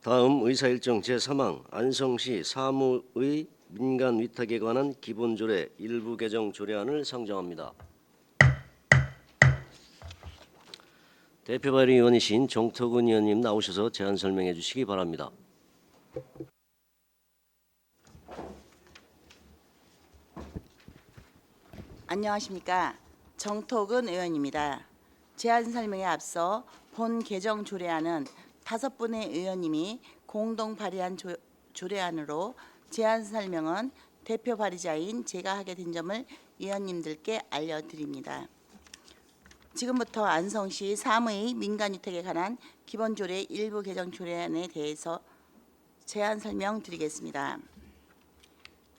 다음 의사일정 제3항 안성시 사무의 민간 위탁에 관한 기본조례 일부 개정 조례안을 상정합니다. 대표 발의위원이신 정토근 의원님 나오셔서 제안 설명해 주시기 바랍니다. 안녕하십니까. 정토근 의원입니다. 제안 설명에 앞서 본 개정 조례안은 5분의 의원님이 공동 발의한 조례안으로 제안 설명은 대표 발의자인 제가 하게 된 점을 의원님들께 알려드립니다. 지금부터 안성시 사무의 민간위탁에 관한 기본조례 일부 개정 조례안에 대해서 제안 설명드리겠습니다.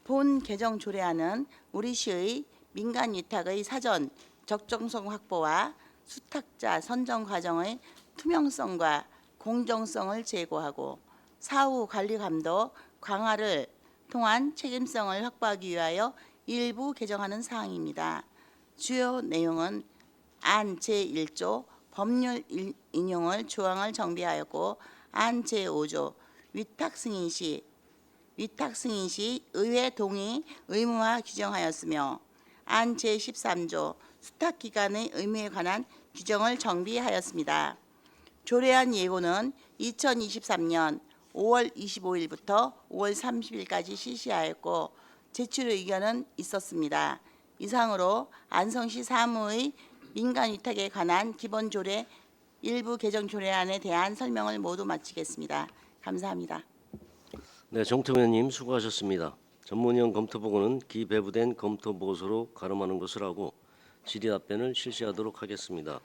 본 개정 조례안은 우리 시의 민간위탁의 사전 적정성 확보와 수탁자 선정 과정의 투명성과 공정성을 제고하고 사후 관리 감독 강화를 통한 책임성을 확보하기 위하여 일부 개정하는 사항입니다. 주요 내용은 안 제1조 법률 인용을 조항을 정비하였고 안 제5조 위탁 승인 시 의회 동의 의무화 규정하였으며 안 제13조 수탁기간의 의무에 관한 규정을 정비하였습니다. 조례안 예고는 2023년 5월 25일부터 5월 30일까지 실시하였고 제출 의견은 있었습니다. 이상으로 안성시 사무의 민간위탁에 관한 기본조례 일부 개정 조례안에 대한 설명을 모두 마치겠습니다. 감사합니다. 네, 정토 의원님 수고하셨습니다. 전문위원 검토보고는 기배부된 검토보고서로 가름하는 것을 하고 질의 답변을 실시하도록 하겠습니다.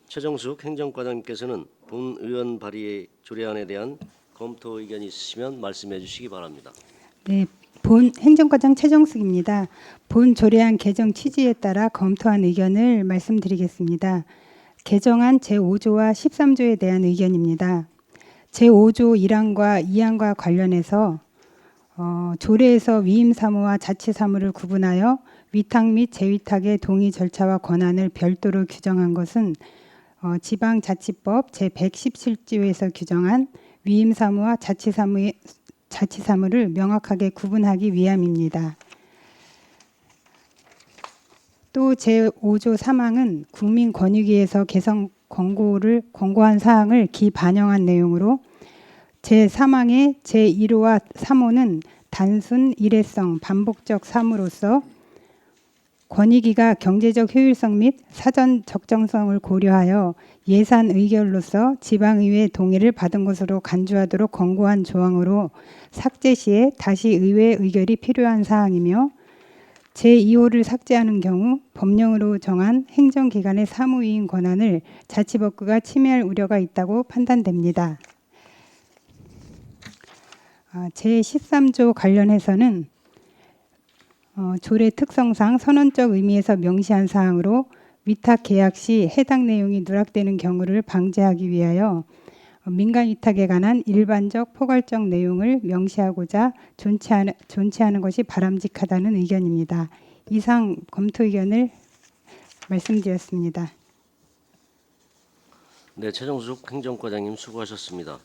최정숙 행정과장님께서는 본 의원 발의 조례안에 대한 검토 의견이 있으시면 말씀해 주시기 바랍니다. 네, 본 행정과장 최정숙입니다. 본 조례안 개정 취지에 따라 검토한 의견을 말씀드리겠습니다. 개정안 제5조와 13조에 대한 의견입니다. 제5조 1항과 2항과 관련해서 조례에서 위임사무와 자치사무를 구분하여 위탁 및 재위탁의 동의 절차와 권한을 별도로 규정한 것은 지방자치법 제117조에서 규정한 위임사무와 자치사무를 명확하게 구분하기 위함입니다. 또 제5조 3항은 국민권익위에서 개정 권고한 사항을 기반영한 내용으로 제3항의 제1호와 3호는 단순 일회성 반복적 사무로서 권익위가 경제적 효율성 및 사전 적정성을 고려하여 예산 의결로서 지방의회 동의를 받은 것으로 간주하도록 권고한 조항으로 삭제 시에 다시 의회 의결이 필요한 사항이며 제2호를 삭제하는 경우 법령으로 정한 행정기관의 사무위임 권한을 자치법규가 침해할 우려가 있다고 판단됩니다. 제13조 관련해서는 조례 특성상 선언적 의미에서 명시한 사항으로 위탁 계약 시 해당 내용이 누락되는 경우를 방지하기 위하여 민간위탁에 관한 일반적 포괄적 내용을 명시하고자 존치하는 것이 바람직하다는 의견입니다. 이상 검토 의견을 말씀드렸습니다. 네, 최정숙 행정과장님 수고하셨습니다.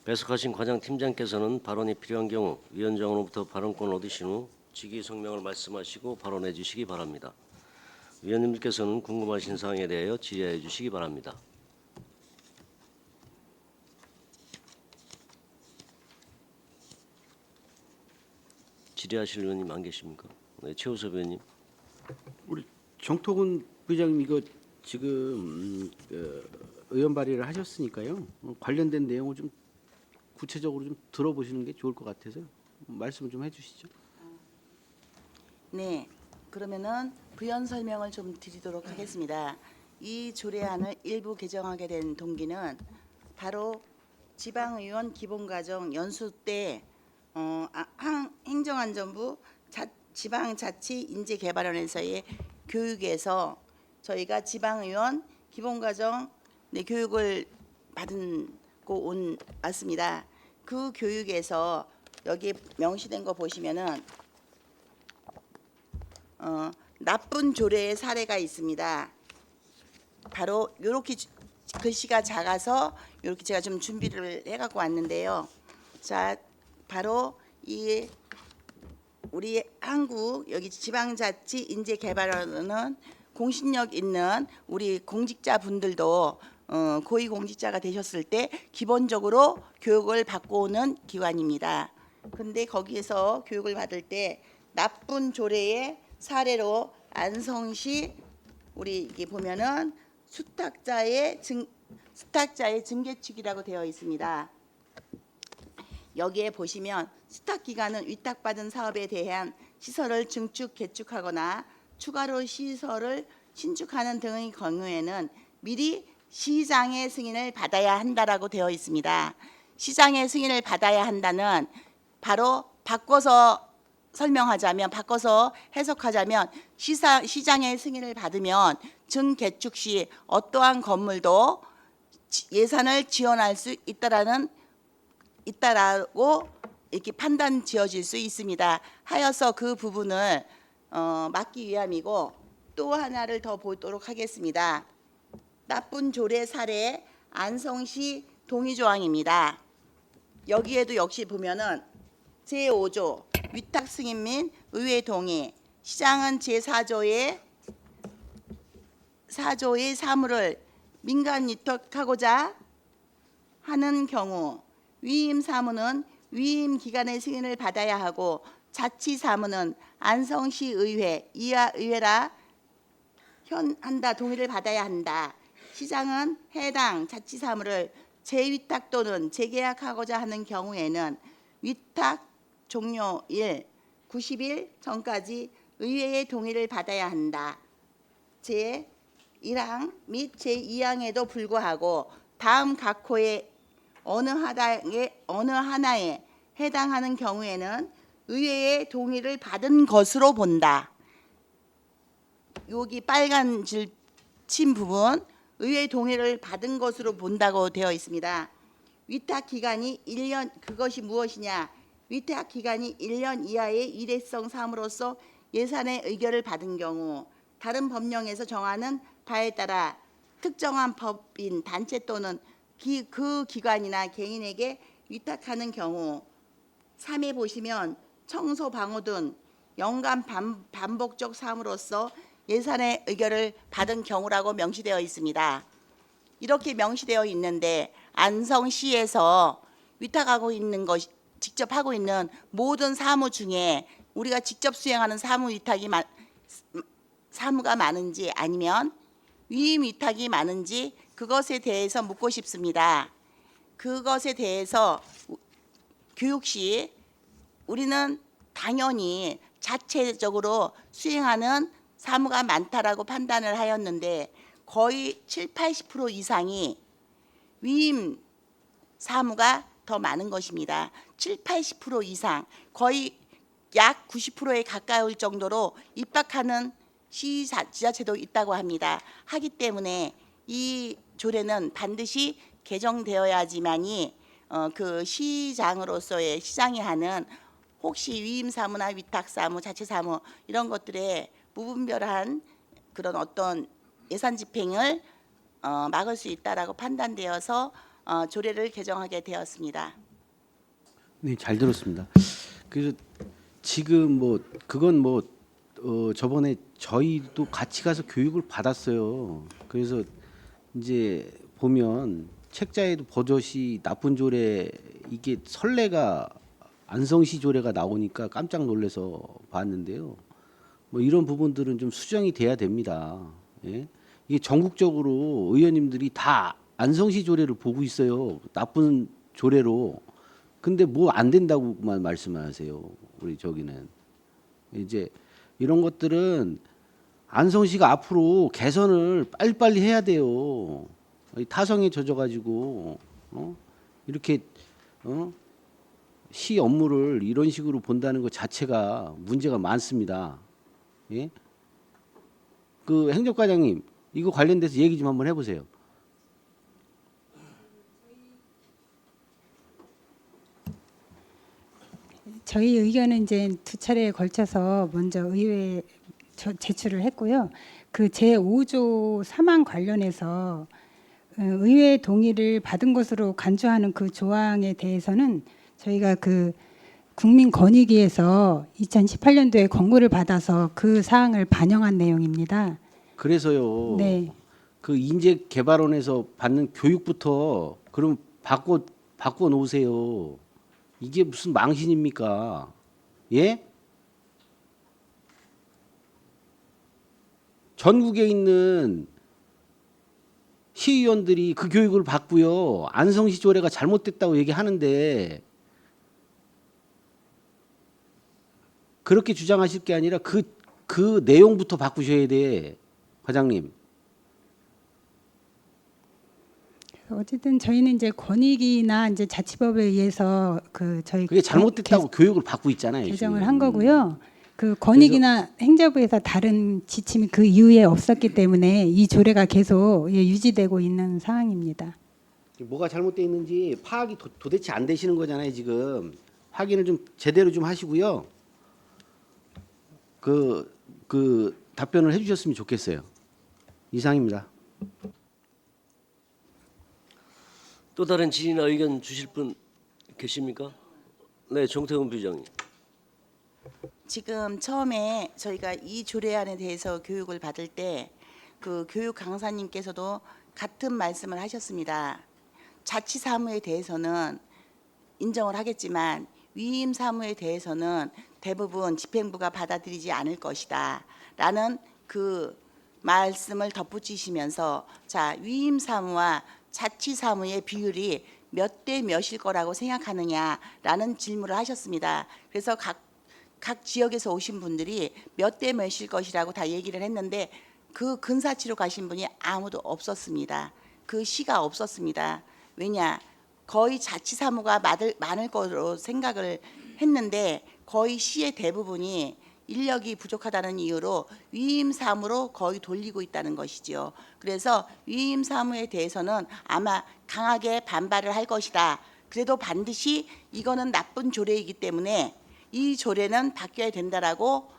배석하신 과장팀장께서는 발언이 필요한 경우 위원장으로부터 발언권을 얻으신 후 직위 성명을 말씀하시고 발언해 주시기 바랍니다. 위원님들께서는 궁금하신 사항에 대하여 질의해 주시기 바랍니다. 질의하실 의원님 안 계십니까? 네, 최우섭 의원님. 우리 정토근 부장님 이거 지금 의원 발의를 하셨으니까요. 관련된 내용을 좀 구체적으로 좀 들어보시는 게 좋을 것 같아서 말씀을 좀 해주시죠. 네, 그러면은 부연 설명을 좀 드리도록 하겠습니다. 이 조례안을 일부 개정하게 된 동기는 바로 지방의원 기본과정 연수 때 행정안전부 지방자치인재개발원에서의 교육에서 저희가 지방의원 기본과정 교육을 받고 왔습니다. 그 교육에서 여기 명시된 거 보시면은 나쁜 조례의 사례가 있습니다. 바로 이렇게 글씨가 작아서 이렇게 제가 좀 준비를 해갖고 왔는데요. 자, 바로 이 우리 한국 여기 지방자치 인재개발원은 공신력 있는 우리 공직자분들도 고위공직자가 되셨을 때 기본적으로 교육을 받고 오는 기관입니다. 근데 거기에서 교육을 받을 때 나쁜 조례의 사례로 안성시 우리 이게 보면은 수탁자의 증개축이라고 되어 있습니다. 여기에 보시면 수탁기관은 위탁받은 사업에 대한 시설을 증축, 개축하거나 추가로 시설을 신축하는 등의 경우에는 미리 시장의 승인을 받아야 한다라고 되어 있습니다. 시장의 승인을 받아야 한다는 바로 바꿔서 설명하자면, 바꿔서 해석하자면 시장의 승인을 받으면 증개축 시 어떠한 건물도 예산을 지원할 수 있다라고 이렇게 판단 지어질 수 있습니다. 하여서 그 부분을 막기 위함이고, 또 하나를 더 보도록 하겠습니다. 나쁜 조례 사례 안성시 동의조항입니다. 여기에도 역시 보면은 제5조 위탁 승인 및 의회 동의, 시장은 제4조의 사무를 민간 위탁하고자 하는 경우 위임 사무는 위임 기관의 승인을 받아야 하고, 자치 사무는 안성시 의회 이하 의회라 한다 동의를 받아야 한다. 시장은 해당 자치 사무를 재위탁 또는 재계약하고자 하는 경우에는 위탁 종료일 90일 전까지 의회의 동의를 받아야 한다. 제1항 및 제2항에도 불구하고 다음 각 호의 어느 하나에 해당하는 경우에는 의회의 동의를 받은 것으로 본다. 여기 빨간 친 부분 의회 동의를 받은 것으로 본다고 되어 있습니다. 위탁 기간이 1년, 그것이 무엇이냐? 위탁 기간이 1년 이하의 일회성 사무로서 예산의 의결을 받은 경우, 다른 법령에서 정하는 바에 따라 특정한 법인, 단체 또는 그 기관이나 개인에게 위탁하는 경우, 3에 보시면 청소, 방호 등 연간 반복적 사무로서 예산의 의결을 받은 경우라고 명시되어 있습니다. 이렇게 명시되어 있는데 안성시에서 위탁하고 있는 것, 직접 하고 있는 모든 사무 중에 우리가 직접 수행하는 사무가 많은지 아니면 위임 위탁이 많은지 그것에 대해서 묻고 싶습니다. 그것에 대해서 교육 시 우리는 당연히 자체적으로 수행하는 사무가 많다라고 판단을 하였는데, 거의 70~80% 이상이 위임 사무가 더 많은 것입니다. 70~80% 이상, 거의 약 90%에 가까울 정도로 입박하는 지자체도 있다고 합니다. 하기 때문에 이 조례는 반드시 개정되어야지만이 그 시장으로서의 시장이 하는 혹시 위임 사무나 위탁 사무, 자체 사무 이런 것들에 무분별한 그런 어떤 예산 집행을 막을 수 있다라고 판단되어서 조례를 개정하게 되었습니다. 네, 잘 들었습니다. 그래서 지금 그건 저번에 저희도 같이 가서 교육을 받았어요. 그래서 이제 보면 책자에도 버젓이 나쁜 조례, 이게 선례가 안성시 조례가 나오니까 깜짝 놀라서 봤는데요. 이런 부분들은 좀 수정이 돼야 됩니다. 예? 이게 전국적으로 의원님들이 다 안성시 조례를 보고 있어요. 나쁜 조례로. 근데 뭐 안 된다고만 말씀하세요. 우리 저기는 이제 이런 것들은 안성시가 앞으로 개선을 빨리빨리 해야 돼요. 타성에 젖어가지고 이렇게 시 업무를 이런 식으로 본다는 것 자체가 문제가 많습니다. 예? 그 행정과장님, 이거 관련돼서 얘기 좀 한번 해보세요. 저희 의견은 이제 두 차례에 걸쳐서 먼저 의회에 제출을 했고요. 그 제5조 3항 관련해서 의회 동의를 받은 것으로 간주하는 그 조항에 대해서는 저희가 그 국민권익위에서 2018년도에 권고를 받아서 그 사항을 반영한 내용입니다. 그래서요. 네. 그 인재개발원에서 받는 교육부터 그럼 바꿔 놓으세요. 이게 무슨 망신입니까? 예? 전국에 있는 시의원들이 그 교육을 받고요. 안성시 조례가 잘못됐다고 얘기하는데 그렇게 주장하실 게 아니라 그 내용부터 바꾸셔야 돼, 과장님. 어쨌든 저희는 이제 권익위나 이제 자치법에 의해서 그 저희 그게 잘못됐다고 교육을 받고 있잖아요. 개정을 지금. 한 거고요. 그 권익위나 행자부에서 다른 지침이 그 이후에 없었기 때문에 이 조례가 계속 유지되고 있는 상황입니다. 뭐가 잘못되어 있는지 파악이 도대체 안 되시는 거잖아요. 지금 확인을 좀 제대로 좀 하시고요. 그 답변을 해주셨으면 좋겠어요. 이상입니다. 또 다른 질의나 의견 주실 분 계십니까? 네, 정태훈 부장님. 지금 처음에 저희가 이 조례안에 대해서 교육을 받을 때 그 교육 강사님께서도 같은 말씀을 하셨습니다. 자치 사무에 대해서는 인정을 하겠지만 위임 사무에 대해서는 대부분 집행부가 받아들이지 않을 것이다 라는 그 말씀을 덧붙이시면서 자, 위임 사무와 자치 사무의 비율이 몇 대 몇일 거라고 생각하느냐라는 질문을 하셨습니다. 그래서 각 지역에서 오신 분들이 몇 대 몇일 것이라고 다 얘기를 했는데 그 근사치로 가신 분이 아무도 없었습니다. 그 시가 없었습니다. 왜냐? 거의 자치사무가 많을 거로 생각을 했는데 거의 시의 대부분이 인력이 부족하다는 이유로 위임사무로 거의 돌리고 있다는 것이지요. 그래서 위임사무에 대해서는 아마 강하게 반발을 할 것이다. 그래도 반드시 이거는 나쁜 조례이기 때문에 이 조례는 바뀌어야 된다라고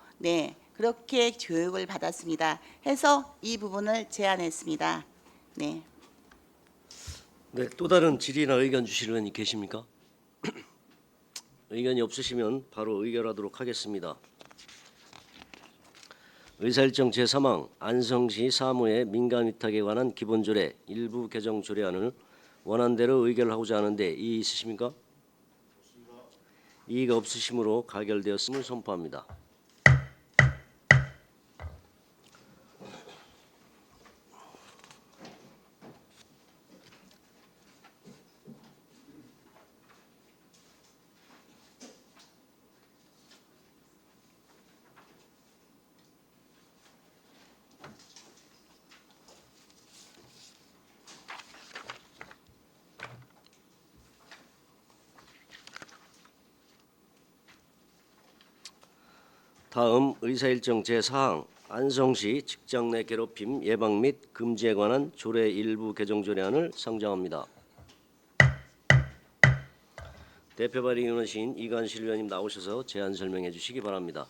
그렇게 교육을 받았습니다. 해서 이 부분을 제안했습니다. 네. 네, 또 다른 질의나 의견 주실 의원이 계십니까? 의견이 없으시면 바로 의결하도록 하겠습니다. 의사일정 제3항 안성시 사무의 민간위탁에 관한 기본조례 일부 개정 조례안을 원안대로 의결하고자 하는데 이의 있으십니까? 이의가 없으시므로 가결되었음을 선포합니다. 다음 의사일정 제4항 안성시 직장 내 괴롭힘 예방 및 금지에 관한 조례 일부 개정 조례안을 상정합니다. 대표 발의인이신 이관실 의원님 나오셔서 제안 설명해 주시기 바랍니다.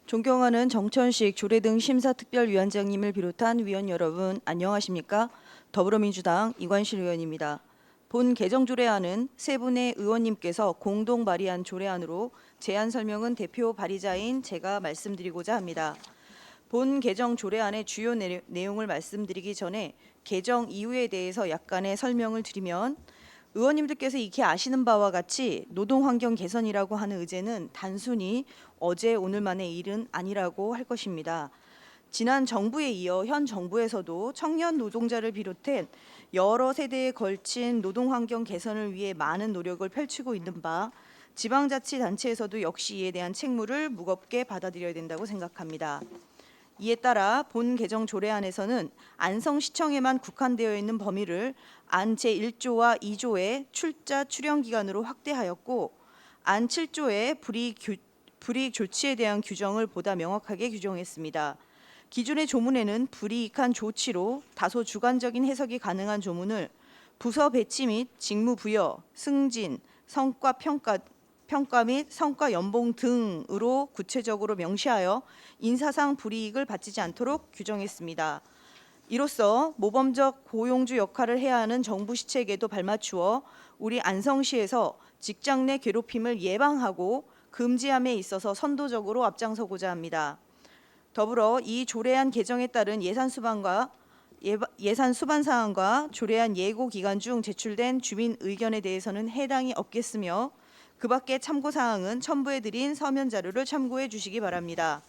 존경하는 정천식 조례 등 심사특별위원장님을 비롯한 위원 여러분 안녕하십니까? 더불어민주당 이관실 의원입니다. 본 개정 조례안은 세 분의 의원님께서 공동 발의한 조례안으로 제안 설명은 대표 발의자인 제가 말씀드리고자 합니다. 본 개정 조례안의 주요 내용을 말씀드리기 전에 개정 이유에 대해서 약간의 설명을 드리면 의원님들께서 익히 아시는 바와 같이 노동환경 개선이라고 하는 의제는 단순히 어제 오늘만의 일은 아니라고 할 것입니다. 지난 정부에 이어 현 정부에서도 청년 노동자를 비롯해 여러 세대에 걸친 노동환경 개선을 위해 많은 노력을 펼치고 있는 바 지방자치단체에서도 역시 이에 대한 책무를 무겁게 받아들여야 된다고 생각합니다. 이에 따라 본 개정 조례안에서는 안성시청에만 국한되어 있는 범위를 안 제1조와 2조의 출자 출연 기간으로 확대하였고 안 7조의 불이익 조치에 대한 규정을 보다 명확하게 규정했습니다. 기존의 조문에는 불이익한 조치로 다소 주관적인 해석이 가능한 조문을 부서 배치 및 직무 부여, 승진, 성과 평가 및 성과 연봉 등으로 구체적으로 명시하여 인사상 불이익을 받지 않도록 규정했습니다. 이로써 모범적 고용주 역할을 해야 하는 정부 시책에도 발맞추어 우리 안성시에서 직장 내 괴롭힘을 예방하고 금지함에 있어서 선도적으로 앞장서고자 합니다. 더불어 이 조례안 개정에 따른 예산 수반 사항과 조례안 예고 기간 중 제출된 주민 의견에 대해서는 해당이 없겠으며 그 밖의 참고 사항은 첨부해드린 서면 자료를 참고해 주시기 바랍니다.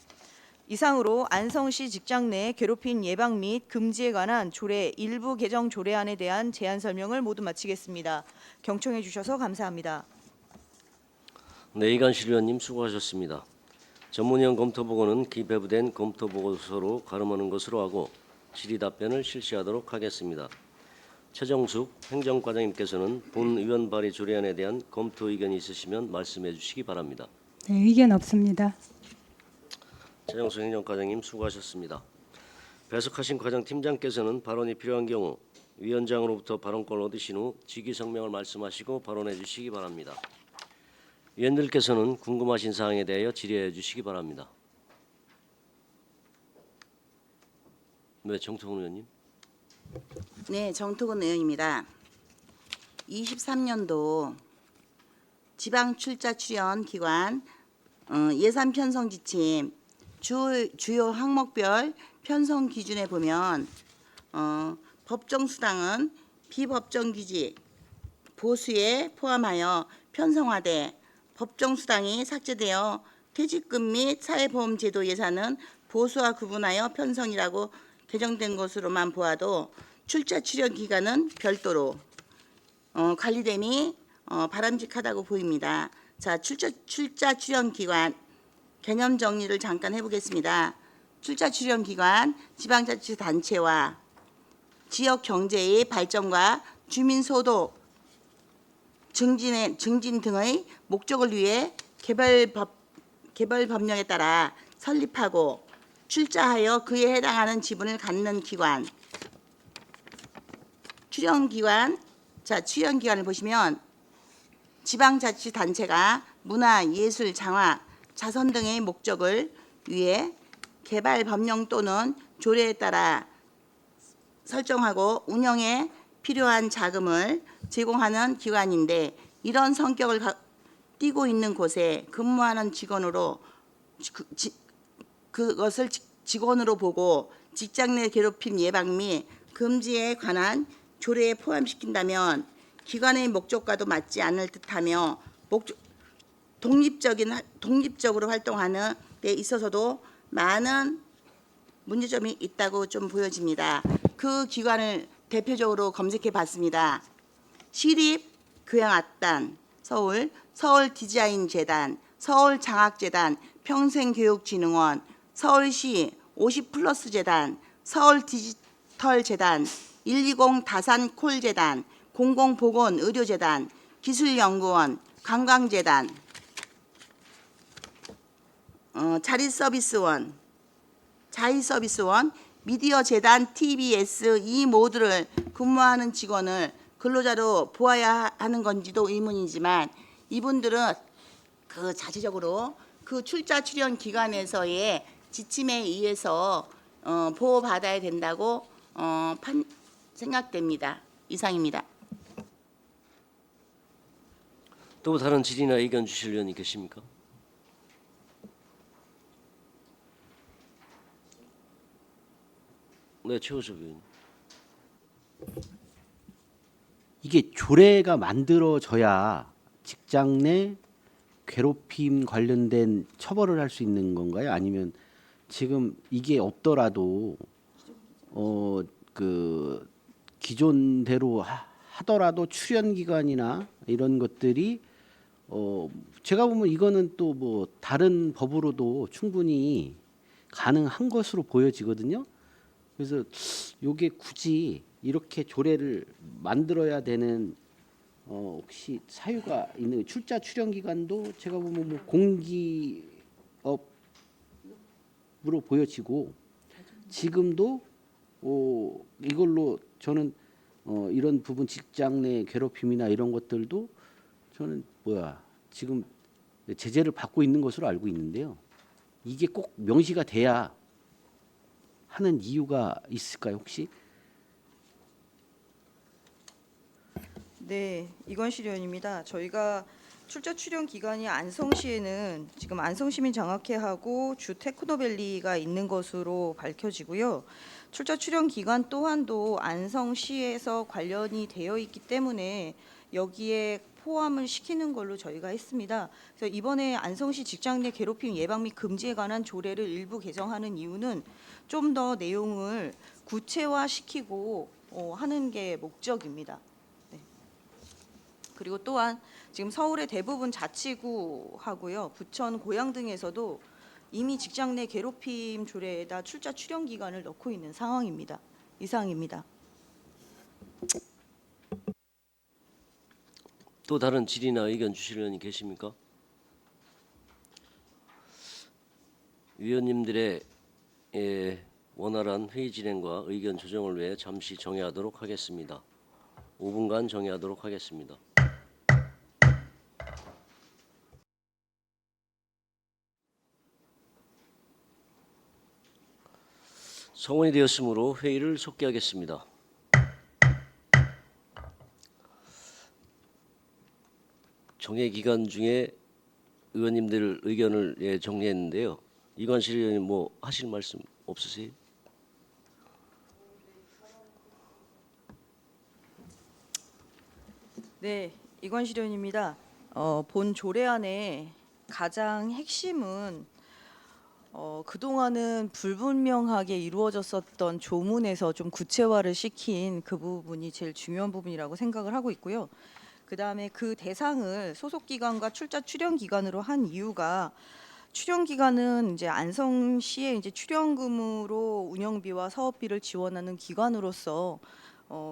이상으로 안성시 직장 내 괴롭힘 예방 및 금지에 관한 조례 일부 개정 조례안에 대한 제안 설명을 모두 마치겠습니다. 경청해 주셔서 감사합니다. 네, 이관실 의원님 수고하셨습니다. 전문위원 검토보고는 기배부된 검토보고서로 가름하는 것으로 하고 질의 답변을 실시하도록 하겠습니다. 최정숙 행정과장님께서는 본 의원 발의 조례안에 대한 검토 의견이 있으시면 말씀해 주시기 바랍니다. 네, 의견 없습니다. 최정숙 행정과장님 수고하셨습니다. 배석하신 과장팀장께서는 발언이 필요한 경우 위원장으로부터 발언권을 얻으신 후 직위 성명을 말씀하시고 발언해 주시기 바랍니다. 위원들께서는 궁금하신 사항에 대하여 질의해 주시기 바랍니다. 네, 정통훈 의원님. 네, 정토근 의원입니다. 23년도 지방 출자 출연 기관 예산 편성 지침 주요 항목별 편성 기준에 보면 법정 수당은 비법정 규칙 보수에 포함하여 편성화돼 법정 수당이 삭제되어 퇴직금 및 사회보험제도 예산은 보수와 구분하여 편성이라고 개정된 것으로만 보아도 출자 출연 기간은 별도로 관리됨이 바람직하다고 보입니다. 자, 출자 출연 기관 개념 정리를 잠깐 해보겠습니다. 출자 출연 기관 지방자치단체와 지역 경제의 발전과 주민 소득 증진 등의 목적을 위해 개별 법령에 따라 설립하고 출자하여 그에 해당하는 지분을 갖는 기관. 출연기관을 보시면 지방자치단체가 문화, 예술, 장화, 자선 등의 목적을 위해 개발 법령 또는 조례에 따라 설정하고 운영에 필요한 자금을 제공하는 기관인데 이런 성격을 띠고 있는 곳에 근무하는 직원으로 그것을 직원으로 보고 직장 내 괴롭힘 예방 및 금지에 관한 조례에 포함시킨다면 기관의 목적과도 맞지 않을 듯하며 독립적으로 활동하는 데 있어서도 많은 문제점이 있다고 좀 보여집니다. 그 기관을 대표적으로 검색해 봤습니다. 시립교양악단, 서울디자인재단, 서울장학재단, 평생교육진흥원, 서울시 50플러스 재단, 서울디지털재단, 120 다산콜재단, 공공보건의료재단, 기술연구원, 관광재단, 자희서비스원, 미디어재단, TBS 이 모두를 근무하는 직원을 근로자로 보아야 하는 건지도 의문이지만 이분들은 그 자체적으로 그 출자 출연 기관에서의 지침에 의해서 보호받아야 된다고 생각됩니다. 이상입니다. 또 다른 질의나 의견 주실 의원이 계십니까? 네, 최우석 의원. 이게 조례가 만들어져야 직장 내 괴롭힘 관련된 처벌을 할 수 있는 건가요? 아니면 지금 이게 없더라도 그 기존대로 하더라도 출연 기간이나 이런 것들이 제가 보면 이거는 또 뭐 다른 법으로도 충분히 가능한 것으로 보여지거든요. 그래서 이게 굳이 이렇게 조례를 만들어야 되는 혹시 사유가 있는 출자 출연 기간도 제가 보면 뭐 공기업으로 보여지고 지금도 이걸로 저는 이런 부분 직장 내 괴롭힘이나 이런 것들도 저는 지금 제재를 받고 있는 것으로 알고 있는데요. 이게 꼭 명시가 돼야 하는 이유가 있을까요, 혹시? 네, 이관실 의원입니다. 저희가 출자 출연 기간이 안성시에는 지금 안성시민장학회하고 주 테크노밸리가 있는 것으로 밝혀지고요. 출자 출연 기간 또한도 안성시에서 관련이 되어 있기 때문에 여기에 포함을 시키는 걸로 저희가 했습니다. 그래서 이번에 안성시 직장 내 괴롭힘 예방 및 금지에 관한 조례를 일부 개정하는 이유는 좀 더 내용을 구체화시키고 하는 게 목적입니다. 그리고 또한 지금 서울의 대부분 자치구하고요, 부천, 고양 등에서도 이미 직장 내 괴롭힘 조례에다 출자 출연 기간을 넣고 있는 상황입니다. 이상입니다. 또 다른 질의나 의견 주실 의원이 계십니까? 위원님들의 원활한 회의 진행과 의견 조정을 위해 잠시 정회하도록 하겠습니다. 5분간 정회하도록 하겠습니다. 성원이 되었으므로 회의를 속기하겠습니다. 정회 기간 중에 의원님들 의견을 정리했는데요. 이관실 의원님 뭐 하실 말씀 없으세요? 네, 이관실 의원입니다. 본 조례안의 가장 핵심은 그동안은 불분명하게 이루어졌었던 조문에서 좀 구체화를 시킨 그 부분이 제일 중요한 부분이라고 생각을 하고 있고요. 그다음에 그 대상을 소속 기관과 출자 출연 기관으로 한 이유가, 출연 기관은 이제 안성시의 이제 출연금으로 운영비와 사업비를 지원하는 기관으로서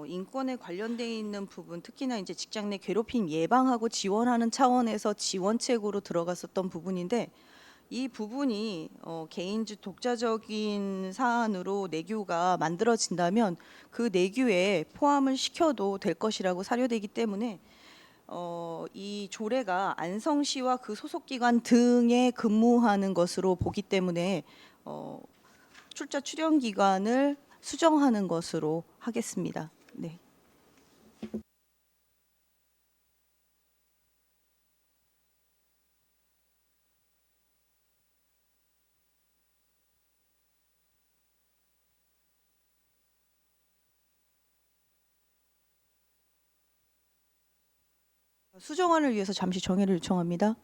인권에 관련돼 있는 부분, 특히나 이제 직장 내 괴롭힘 예방하고 지원하는 차원에서 지원책으로 들어갔었던 부분인데, 이 부분이 개인주 독자적인 사안으로 내규가 만들어진다면 그 내규에 포함을 시켜도 될 것이라고 사료되기 때문에 이 조례가 안성시와 그 소속기관 등에 근무하는 것으로 보기 때문에 출자 출연 기간을 수정하는 것으로 하겠습니다. 네. 수정안을 위해서 잠시 정회를 요청합니다.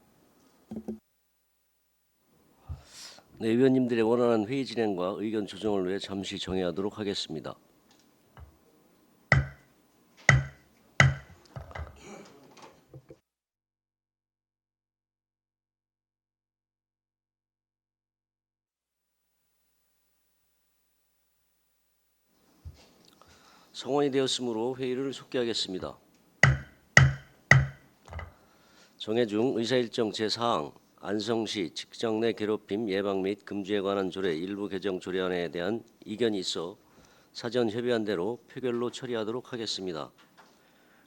네, 의원님들의 원활한 회의 진행과 의견 조정을 위해 잠시 정회하도록 하겠습니다. 성원이 되었으므로 회의를 속기하겠습니다. 정회 중 의사일정 제4항 안성시 직장 내 괴롭힘 예방 및 금지에 관한 조례 일부 개정 조례안에 대한 이견이 있어 사전 협의한 대로 표결로 처리하도록 하겠습니다.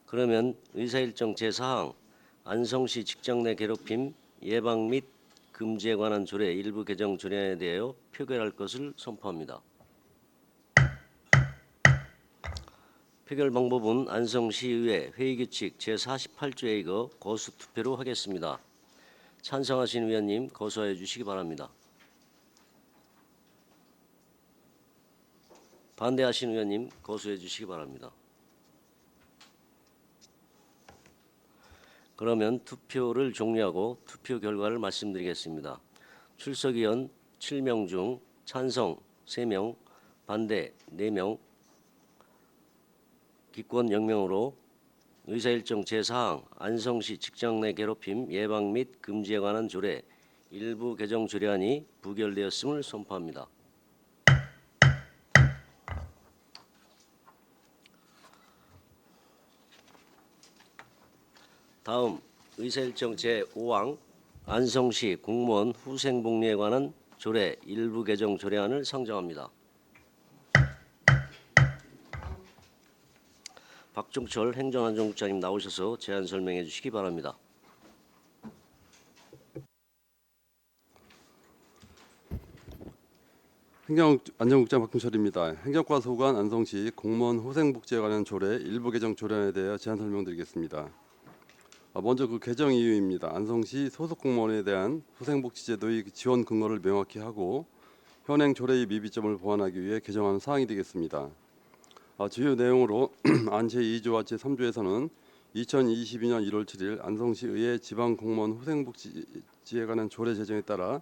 그러면 의사일정 제4항 안성시 직장 내 괴롭힘 예방 및 금지에 관한 조례 일부 개정 조례안에 대하여 표결할 것을 선포합니다. 표결 방법은 안성시의회 회의규칙 제48조에 의거 거수투표로 하겠습니다. 찬성하신 위원님 거수하여 주시기 바랍니다. 반대하신 의원님 거수해 주시기 바랍니다. 그러면 투표를 종료하고 투표 결과를 말씀드리겠습니다. 출석위원 7명 중 찬성 3명, 반대 4명, 기권 0명으로 의사일정 제4항 안성시 직장 내 괴롭힘 예방 및 금지에 관한 조례 일부 개정 조례안이 부결되었음을 선포합니다. 다음 의사일정 제5항 안성시 공무원 후생복리에 관한 조례 일부 개정 조례안을 상정합니다. 박종철 행정안전국장님 나오셔서 제안 설명해 주시기 바랍니다. 행정안전국장 박종철입니다. 행정과 소관 안성시 공무원 후생복지에 관한 조례 일부 개정 조례안에 대하여 제안 설명드리겠습니다. 먼저 그 개정 이유입니다. 안성시 소속 공무원에 대한 후생복지제도의 지원 근거를 명확히 하고 현행 조례의 미비점을 보완하기 위해 개정하는 사항이 되겠습니다. 주요 내용으로 안 제2조와 제3조에서는 2022년 1월 7일 안성시의회 지방공무원 후생복지에 관한 조례 제정에 따라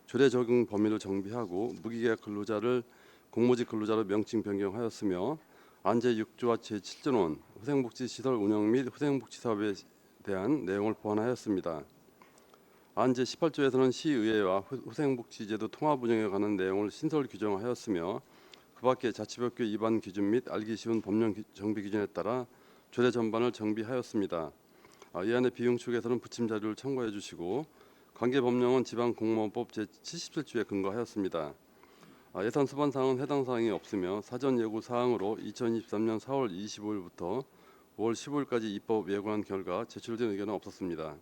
조례 적용 범위를 정비하고 무기계약 근로자를 공무직 근로자로 명칭 변경하였으며 안 제6조와 제7조는 후생복지시설 운영 및 후생복지 사업에 대한 내용을 보완하였습니다. 안 제18조에서는 시의회와 후생복지제도 통합 운영에 관한 내용을 신설 규정하였으며 그 밖에 자치법규 위반 기준 및 알기 쉬운 법령 정비 기준에 따라 조례 전반을 정비하였습니다. 이안의 비용 측에서는 부침 자료를 참고해 주시고 관계 법령은 지방공무원법 제77조에 근거하였습니다. 예산 수반 사항은 해당 사항이 없으며 사전 예고 사항으로 2023년 4월 25일부터 5월 15일까지 입법 예고한 결과 제출된 의견은 없었습니다.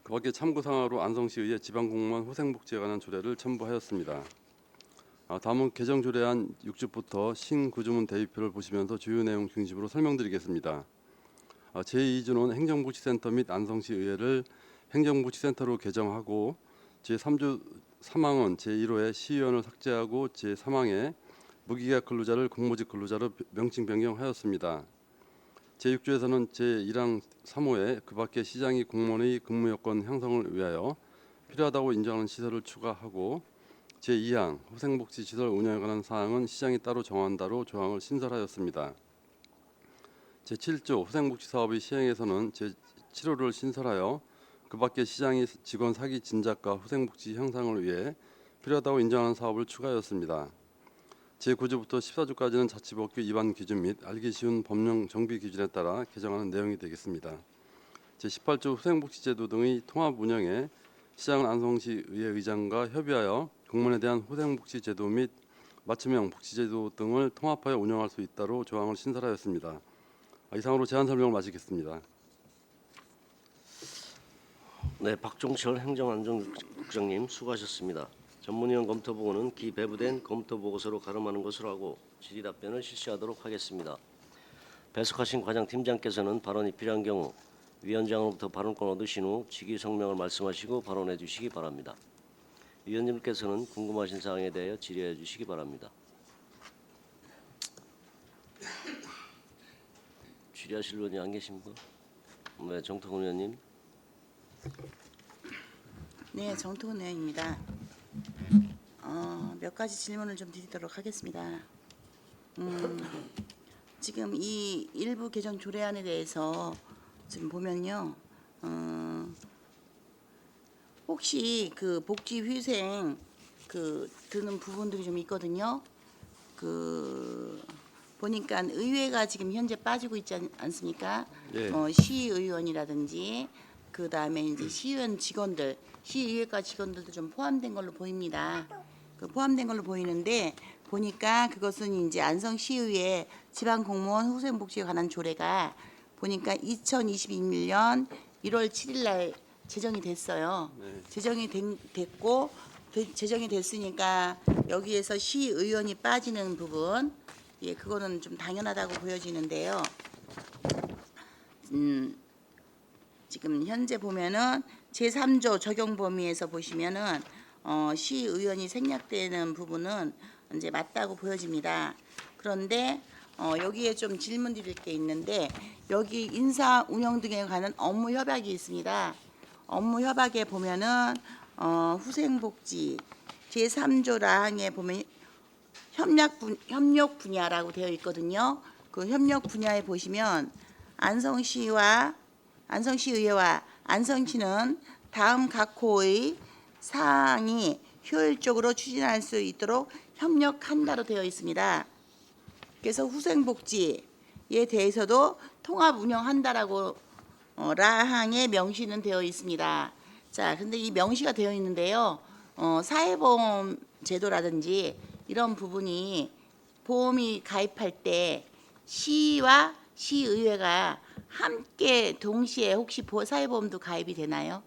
그 밖에 참고 사항으로 안성시의회 지방공무원 후생복지에 관한 조례를 첨부하였습니다. 다음은 개정 조례안 6조부터 신구조문 대입표를 보시면서 주요 내용 중심으로 설명드리겠습니다. 제2조는 행정복지센터 및 안성시의회를 행정복지센터로 개정하고 제3조 3항은 제1호에 시의원을 삭제하고 제3항에 무기계약 근로자를 공무직 근로자로 명칭 변경하였습니다. 제6조에서는 제1항 3호에 그 밖에 시장이 공무원의 근무 여건 향상을 위하여 필요하다고 인정하는 시설을 추가하고 제2항 후생복지 시설 운영에 관한 사항은 시장이 따로 정한다로 조항을 신설하였습니다. 제7조 후생복지 사업의 시행에서는 제7호를 신설하여 그 밖에 시장이 직원 사기 진작과 후생복지 향상을 위해 필요하다고 인정하는 사업을 추가하였습니다. 제9조부터 14조까지는 자치법규 위반 기준 및 알기 쉬운 법령 정비 기준에 따라 개정하는 내용이 되겠습니다. 제18조 후생복지제도 등의 통합 운영에 시장은 안성시 의회 의장과 협의하여 공무원에 대한 후생복지제도 및 맞춤형 복지제도 등을 통합하여 운영할 수 있다로 조항을 신설하였습니다. 이상으로 제안 설명을 마치겠습니다. 네, 박종철 행정안전국장님 수고하셨습니다. 전문위원 검토 보고는 기배부된 검토 보고서로 가름하는 것으로 하고 질의 답변을 실시하도록 하겠습니다. 배석하신 과장팀장께서는 발언이 필요한 경우 위원장으로부터 발언권 얻으신 후 직위 성명을 말씀하시고 발언해 주시기 바랍니다. 위원님께서는 궁금하신 사항에 대하여 질의해 주시기 바랍니다. 질의하실 분이 안 계십니까? 네, 정태근 의원님. 네, 정태근 의원입니다. 몇 가지 질문을 좀 드리도록 하겠습니다. 지금 이 일부 개정 조례안에 대해서 지금 보면요, 혹시 그 복지 휴생 그 드는 부분들이 좀 있거든요. 그 보니까 의회가 지금 현재 빠지고 있지 않습니까? 예. 시의원이라든지 그 다음에 이제 시의원 직원들, 시의회과 직원들도 좀 포함된 걸로 보입니다. 포함된 걸로 보이는데 보니까 그것은 이제 안성시의회 지방공무원 후생복지에 관한 조례가 보니까 2021년 1월 7일 날 제정이 됐어요. 네. 제정이 됐으니까 여기에서 시의원이 빠지는 부분, 예, 그거는 좀 당연하다고 보여지는데요. 지금 현재 보면은 제3조 적용 범위에서 보시면은 시의원이 생략되는 부분은 이제 맞다고 보여집니다. 그런데 여기에 좀 질문 드릴 게 있는데 여기 인사 운영 등에 관한 업무 협약이 있습니다. 업무 협약에 보면은 후생복지 제3조 라항에 보면 협력 분야라고 되어 있거든요. 그 협력 분야에 보시면 안성시의회와 안성시는 다음 각 호의 사항이 효율적으로 추진할 수 있도록 협력한다로 되어 있습니다. 그래서 후생복지에 대해서도 통합 운영한다라고 라항에 명시는 되어 있습니다. 자, 근데 이 명시가 되어 있는데요. 사회보험 제도라든지 이런 부분이 보험이 가입할 때 시와 시의회가 함께 동시에 혹시 사회보험도 가입이 되나요?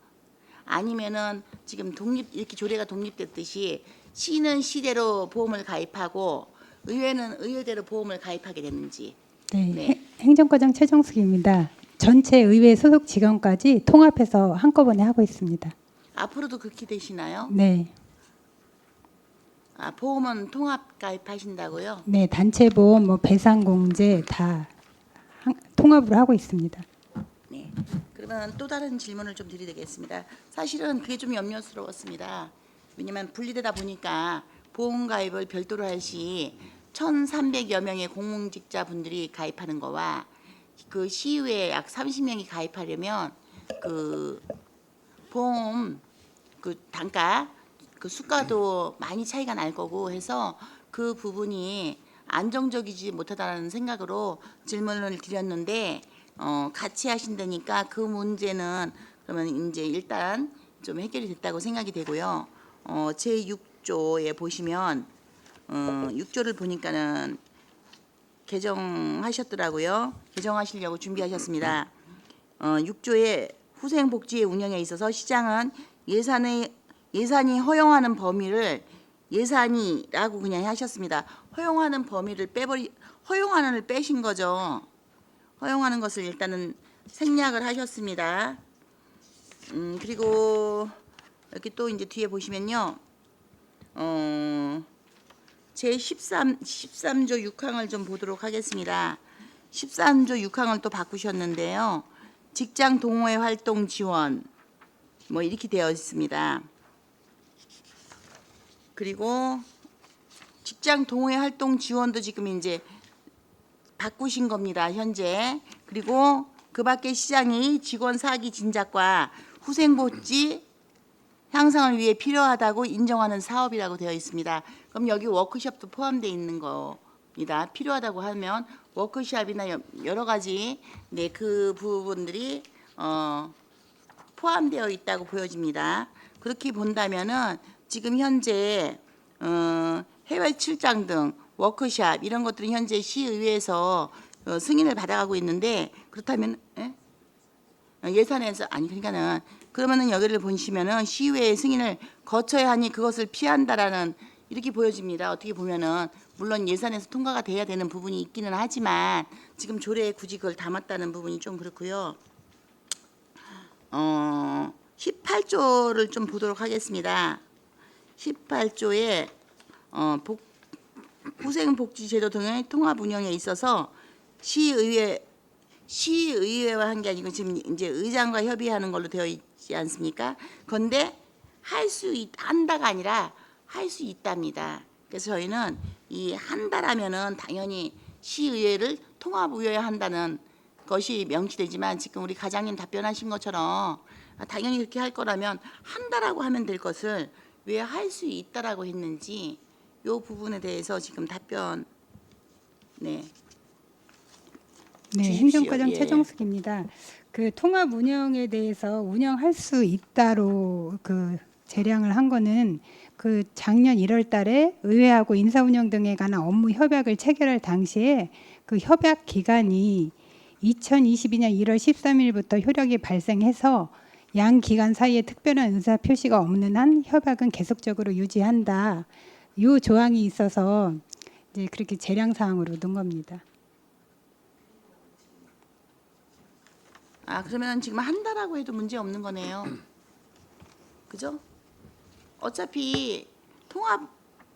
아니면은 지금 이렇게 조례가 독립됐듯이 시는 시대로 보험을 가입하고 의회는 의회대로 보험을 가입하게 되는지. 네, 네. 행정과장 최정숙입니다. 전체 의회 소속 직원까지 통합해서 한꺼번에 하고 있습니다. 앞으로도 그렇게 되시나요? 네, 아, 보험은 통합 가입하신다고요? 네, 단체 보험, 뭐 배상공제 다 통합으로 하고 있습니다. 네. 그러면 또 다른 질문을 좀 드리겠습니다. 사실은 그게 좀 염려스러웠습니다. 왜냐하면 분리되다 보니까 보험 가입을 별도로 할 시 1,300여 명의 공직자분들이 가입하는 거와 그 시의회에 약 30명이 가입하려면 그 보험 그 단가 그 수가도 많이 차이가 날 거고 해서 그 부분이 안정적이지 못하다는 생각으로 질문을 드렸는데 같이 하신다니까 그 문제는 그러면 이제 일단 좀 해결이 됐다고 생각이 되고요. 제 6조에 보시면 6조를 보니까는 개정하셨더라고요. 개정하시려고 준비하셨습니다. 6조에 후생복지의 운영에 있어서 시장은 예산이 허용하는 범위를 예산이라고 그냥 하셨습니다. 허용하는 범위를 허용하는을 빼신 거죠. 허용하는 것을 일단은 생략을 하셨습니다. 그리고 이렇게 또 이제 뒤에 보시면요. 제 13조 6항을 좀 보도록 하겠습니다. 13조 6항을 또 바꾸셨는데요. 직장 동호회 활동 지원 뭐 이렇게 되어 있습니다. 그리고 직장 동호회 활동 지원도 지금 이제 바꾸신 겁니다. 현재. 그리고 그 밖에 시장이 직원 사기 진작과 후생복지 향상을 위해 필요하다고 인정하는 사업이라고 되어 있습니다. 그럼 여기 워크숍도 포함되어 있는 겁니다. 필요하다고 하면 워크숍이나 여러 가지 네, 그 부분들이 포함되어 있다고 보여집니다. 그렇게 본다면은 지금 현재 해외 출장 등 워크숍 이런 것들은 현재 시의회에서 승인을 받아가고 있는데 그렇다면 예산에서 아니 그러니까는 그러면은 여기를 보시면은 시의회의 승인을 거쳐야 하니 그것을 피한다라는 이렇게 보여집니다. 어떻게 보면은 물론 예산에서 통과가 돼야 되는 부분이 있기는 하지만 지금 조례에 굳이 그걸 담았다는 부분이 좀 그렇고요. 18조를 좀 보도록 하겠습니다. 18조에 후생복지제도 등의 통합 운영에 있어서 시의회와 한 게 아니고 지금 이제 의장과 협의하는 걸로 되어 있지 않습니까? 그런데 한다가 아니라 할 수 있답니다. 그래서 저희는 이 한다라면은 당연히 시의회를 통합의회에 한다는 것이 명시되지만 지금 우리 과장님 답변하신 것처럼 당연히 그렇게 할 거라면 한다라고 하면 될 것을 왜 할 수 있다라고 했는지 이 부분에 대해서 지금 답변 네, 주십시오. 행정과장 예. 최정숙입니다. 그 통합 운영에 대해서 운영할 수 있다로 그 재량을 한 거는 그 작년 1월달에 의회하고 인사운영 등에 관한 업무 협약을 체결할 당시에 그 협약 기간이 2022년 1월 13일부터 효력이 발생해서 양 기간 사이에 특별한 의사 표시가 없는 한 협약은 계속적으로 유지한다. 이 조항이 있어서 이제 그렇게 재량 사항으로 넣은 겁니다. 그러면 지금 한다라고 해도 문제 없는 거네요. 그죠? 어차피 통합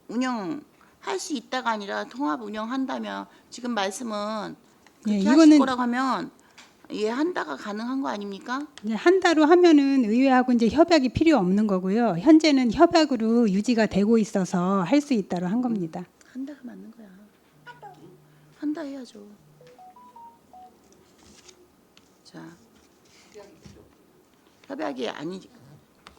운영 할 수 있다가 아니라 통합 운영한다면 지금 말씀은 그렇게 예, 하실 이거는 거라고 하면 예 한다가 가능한 거 아닙니까? 이제 한 달로 하면은 의회하고 이제 협약이 필요 없는 거고요. 현재는 협약으로 유지가 되고 있어서 할 수 있다로 한 겁니다. 한다가 맞는 거야. 한다 해야죠. 자, 협약이 아니지.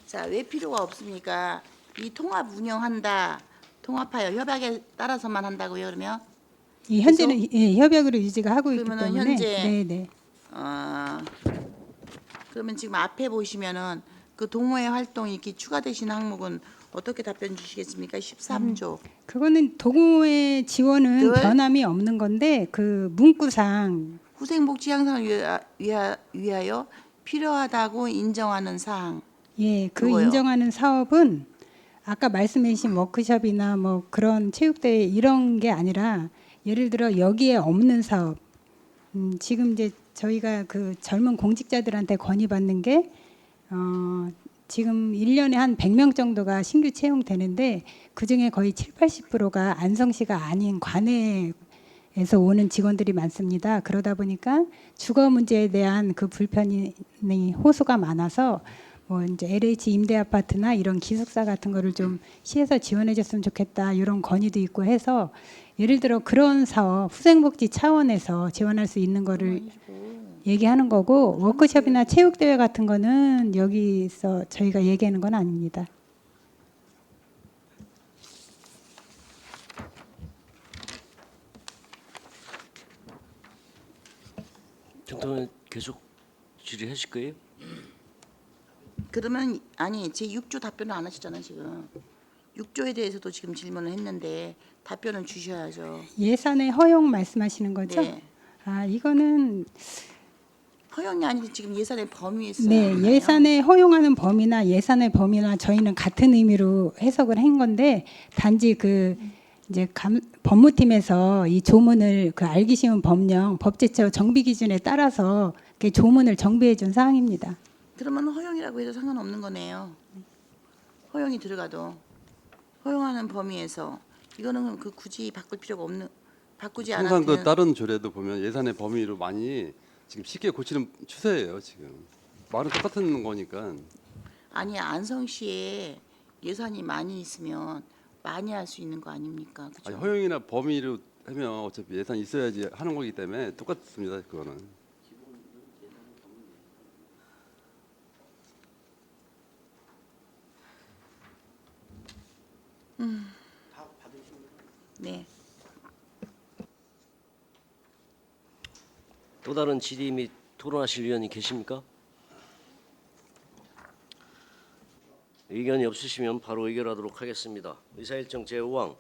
자, 왜 필요가 없습니까? 이 통합 운영한다. 통합하여 협약에 따라서만 한다고요. 그러면 이 현재는 예, 협약으로 유지가 하고 있기 그러면은 때문에 현재 네. 그러면 지금 앞에 보시면은 그 동호회 활동이 이렇게 추가되신 항목은 어떻게 답변 주시겠습니까? 13조. 그거는 동호회 지원은 늘- 변함이 없는 건데 그 문구상 후생복지 향상을 위하여 필요하다고 인정하는 사항. 예, 그 그거요. 인정하는 사업은 아까 말씀해 주신 워크숍이나 뭐 그런 체육대회 이런 게 아니라 예를 들어 여기에 없는 사업. 지금 이제 저희가 그 젊은 공직자들한테 건의받는 게 지금 1년에 한 100명 정도가 신규 채용되는데 그중에 거의 7, 80%가 안성시가 아닌 관내에서 오는 직원들이 많습니다. 그러다 보니까 주거 문제에 대한 그 불편이 호소가 많아서 뭐 이제 LH 임대 아파트나 이런 기숙사 같은 거를 좀 시에서 지원해 줬으면 좋겠다 이런 건의도 있고 해서 예를 들어 그런 사업 후생복지 차원에서 지원할 수 있는 거를 얘기하는 거고 워크숍이나 체육대회 같은 거는 여기서 저희가 얘기하는 건 아닙니다. 정통은 계속 질의하실 거예요? 그러면 아니 제 6조 답변을 안 하셨잖아요 지금. 6조에 대해서도 지금 질문을 했는데 답변을 주셔야죠. 예산의 허용 말씀하시는 거죠? 네. 아 이거는 허용이 아니고 지금 예산의 범위에서. 네, 예산에 허용하는 범위나 예산의 범위나 저희는 같은 의미로 해석을 한 건데 단지 그 이제 법무팀에서 이 조문을 그 알기 쉬운 법령 법제처 정비 기준에 따라서 그 조문을 정비해 준 사항입니다. 그러면 허용이라고 해도 상관없는 거네요. 허용이 들어가도 허용하는 범위에서 이거는 그 굳이 바꿀 필요가 없는 바꾸지 항상 않아도 그 되는. 다른 조례도 보면 예산의 범위로 많이 지금 쉽게 고치는 추세예요. 지금 말은 똑같은 거니까. 아니 안성시에 예산이 많이 있으면 많이 할 수 있는 거 아닙니까? 아니, 그죠? 허용이나 범위로 하면 어차피 예산 있어야지 하는 거기 때문에 똑같습니다. 그거는. 네. 또 다른 질의 및 토론하실 의원이 계십니까? 의견이 없으시면 바로 의결하도록 하겠습니다. 의사일정 제5항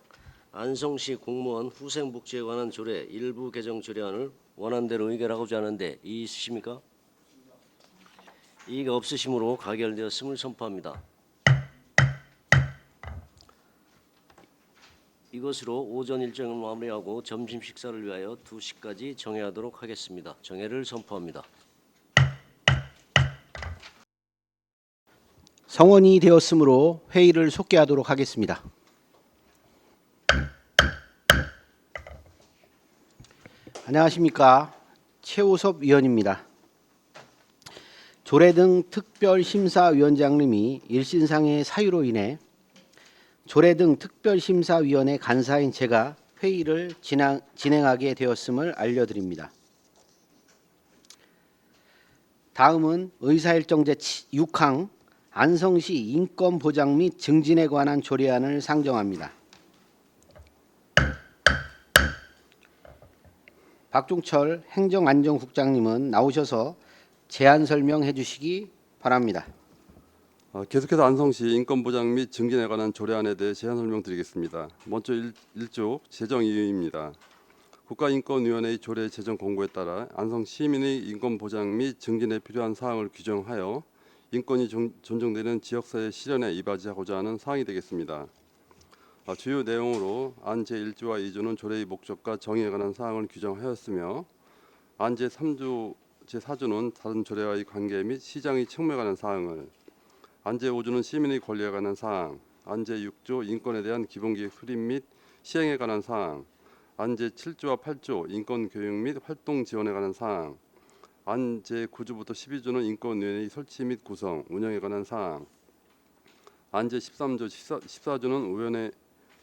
안성시 공무원 후생복지에 관한 조례 일부 개정 조례안을 원안대로 의결하고자 하는데 이의 있으십니까? 이의가 없으시므로 가결되었음을 선포합니다. 이것으로 오전 일정을 마무리하고 점심 식사를 위하여 2시까지 정회하도록 하겠습니다. 정회를 선포합니다. 성원이 되었으므로 회의를 속개하도록 하겠습니다. 안녕하십니까. 최우섭 위원입니다. 조례 등 특별심사위원장님이 일신상의 사유로 인해 조례 등 특별심사위원회 간사인 제가 회의를 진행하게 되었음을 알려드립니다. 다음은 의사일정 제6항 안성시 인권보장 및 증진에 관한 조례안을 상정합니다. 박종철 행정안전국장님은 나오셔서 제안 설명해 주시기 바랍니다. 계속해서 안성시 인권보장 및 증진에 관한 조례안에 대해 제안 설명드리겠습니다. 먼저 1조 재정이의입니다. 국가인권위원회의 조례 제정 공고에 따라 안성 시민의 인권보장 및 증진에 필요한 사항을 규정하여 인권이 존중되는 지역사회 실현에 이바지하고자 하는 사항이 되겠습니다. 주요 내용으로 안 제1조와 2조는 조례의 목적과 정의에 관한 사항을 규정하였으며 안 제3조, 제4조는 다른 조례와의 관계 및 시장의 책무에 관한 사항을, 안 제5조는 시민의 권리에 관한 사항, 안 제6조 인권에 대한 기본기획 수립 및 시행에 관한 사항, 안 제7조와 8조 인권교육 및 활동 지원에 관한 사항, 안 제9조부터 12조는 인권위원회 설치 및 구성, 운영에 관한 사항, 안 제13조, 14조는 의원의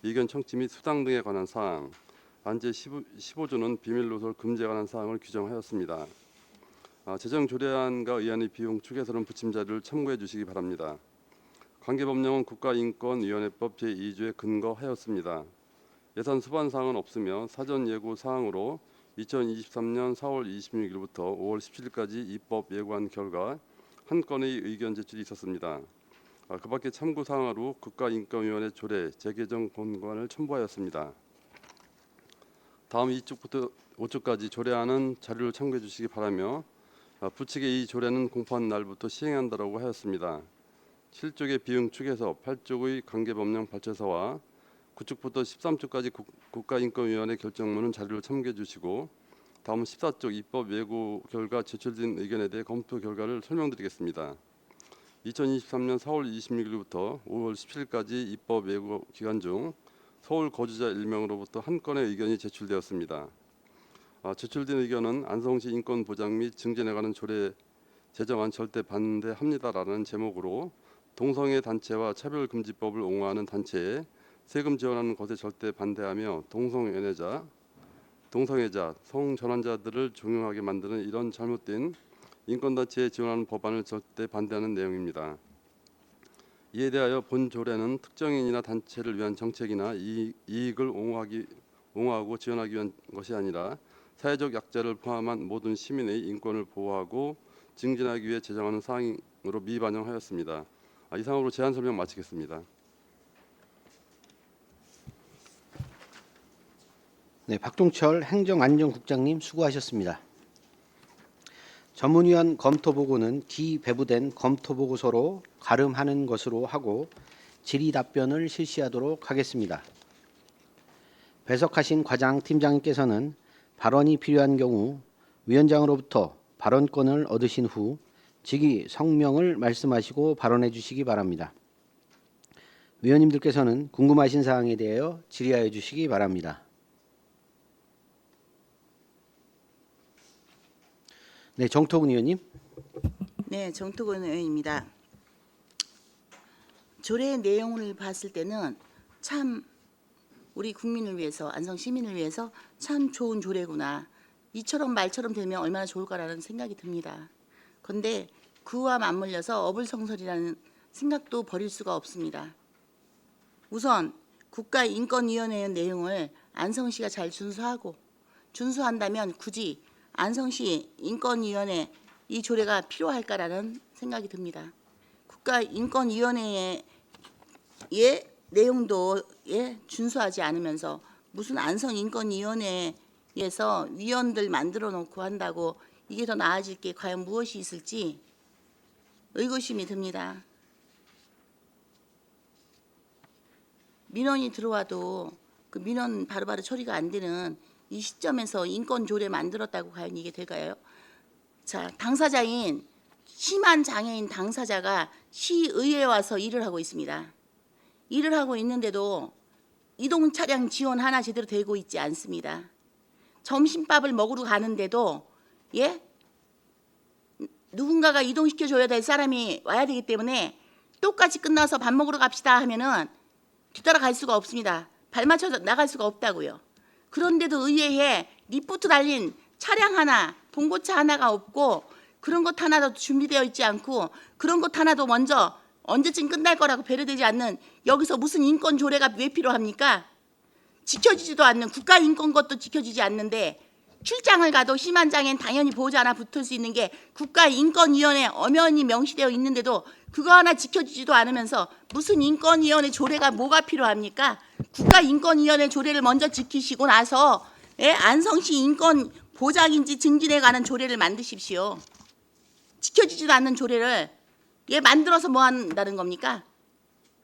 의견 청취 및 수당 등에 관한 사항, 안 제15조는 비밀 누설 금지에 관한 사항을 규정하였습니다. 재정 조례안과 의안의 비용 추계서는 부침 자료를 참고해 주시기 바랍니다. 관계 법령은 국가인권위원회법 제2조에 근거하였습니다. 예산 수반 사항은 없으며 사전 예고 사항으로 2023년 4월 26일부터 5월 17일까지 입법 예고한 결과 한 건의 의견 제출이 있었습니다. 그밖에 참고 사항으로 국가인권위원회 조례 재개정 권고안을 첨부하였습니다. 다음 2쪽부터 5쪽까지 조례안은 자료를 참고해 주시기 바라며 부칙의 이 조례는 공포한 날부터 시행한다라고 하였습니다. 7쪽의 비용 축에서 8쪽의 관계법령 발제서와 9쪽부터 13쪽까지 국가인권위원회 결정문은 자료를 참고해 주시고 다음 14쪽 입법 예고 결과 제출된 의견에 대해 검토 결과를 설명드리겠습니다. 2023년 4월 26일부터 5월 17일까지 입법 예고 기간 중 서울 거주자 1명으로부터 한 건의 의견이 제출되었습니다. 제출된 의견은 안성시 인권보장 및 증진에 관한 조례 제정안 절대 반대합니다라는 제목으로 동성애 단체와 차별금지법을 옹호하는 단체에 세금 지원하는 것에 절대 반대하며 동성애자, 성전환자들을 종용하게 만드는 이런 잘못된 인권단체에 지원하는 법안을 절대 반대하는 내용입니다. 이에 대하여 본 조례는 특정인이나 단체를 위한 정책이나 이익을 옹호하고 지원하기 위한 것이 아니라 사회적 약자를 포함한 모든 시민의 인권을 보호하고 증진하기 위해 제정하는 사항으로 미반영하였습니다. 이상으로 제안 설명 마치겠습니다. 네, 박종철 행정안전국장님 수고하셨습니다. 전문위원 검토 보고는 기배부된 검토 보고서로 가름하는 것으로 하고 질의 답변을 실시하도록 하겠습니다. 배석하신 과장 팀장님께서는 발언이 필요한 경우 위원장으로부터 발언권을 얻으신 후 직위 성명을 말씀하시고 발언해 주시기 바랍니다. 위원님들께서는 궁금하신 사항에 대하여 질의하여 주시기 바랍니다. 네, 정토근 의원님. 네, 정토근 의원입니다. 조례 내용을 봤을 때는 참 우리 국민을 위해서, 안성 시민을 위해서 참 좋은 조례구나. 이처럼 말처럼 되면 얼마나 좋을까라는 생각이 듭니다. 그런데 그와 맞물려서 어불성설이라는 생각도 버릴 수가 없습니다. 우선 국가인권위원회의 내용을 안성시가 잘 준수한다면 굳이 안성시 인권위원회 이 조례가 필요할까라는 생각이 듭니다. 국가인권위원회의 내용도 준수하지 않으면서 무슨 안성인권위원회에서 위원들 만들어 놓고 한다고 이게 더 나아질 게 과연 무엇이 있을지 의구심이 듭니다. 민원이 들어와도 그 민원 바로바로 처리가 안 되는 이 시점에서 인권조례 만들었다고 과연 이게 될까요? 자, 당사자인 심한 장애인 당사자가 시의회에 와서 일을 하고 있습니다. 일을 하고 있는데도 이동 차량 지원 하나 제대로 되고 있지 않습니다. 점심밥을 먹으러 가는데도 누군가가 이동시켜줘야 될 사람이 와야 되기 때문에 똑같이 끝나서 밥 먹으러 갑시다 하면은 뒤따라갈 수가 없습니다. 발 맞춰서 나갈 수가 없다고요. 그런데도 의회에 리포트 달린 차량 하나, 봉고차 하나가 없고 그런 것 하나도 준비되어 있지 않고 그런 것 하나도 먼저 언제쯤 끝날 거라고 배려되지 않는 여기서 무슨 인권 조례가 왜 필요합니까? 지켜지지도 않는 국가인권 것도 지켜지지 않는데 출장을 가도 심한 장애는 당연히 보호자 하나 붙을 수 있는 게 국가인권위원회 엄연히 명시되어 있는데도 그거 하나 지켜지지도 않으면서 무슨 인권위원회 조례가 뭐가 필요합니까? 국가인권위원회 조례를 먼저 지키시고 나서 안성시 인권 보장인지 증진에 관한 조례를 만드십시오. 지켜지지도 않는 조례를 만들어서 뭐 한다는 겁니까?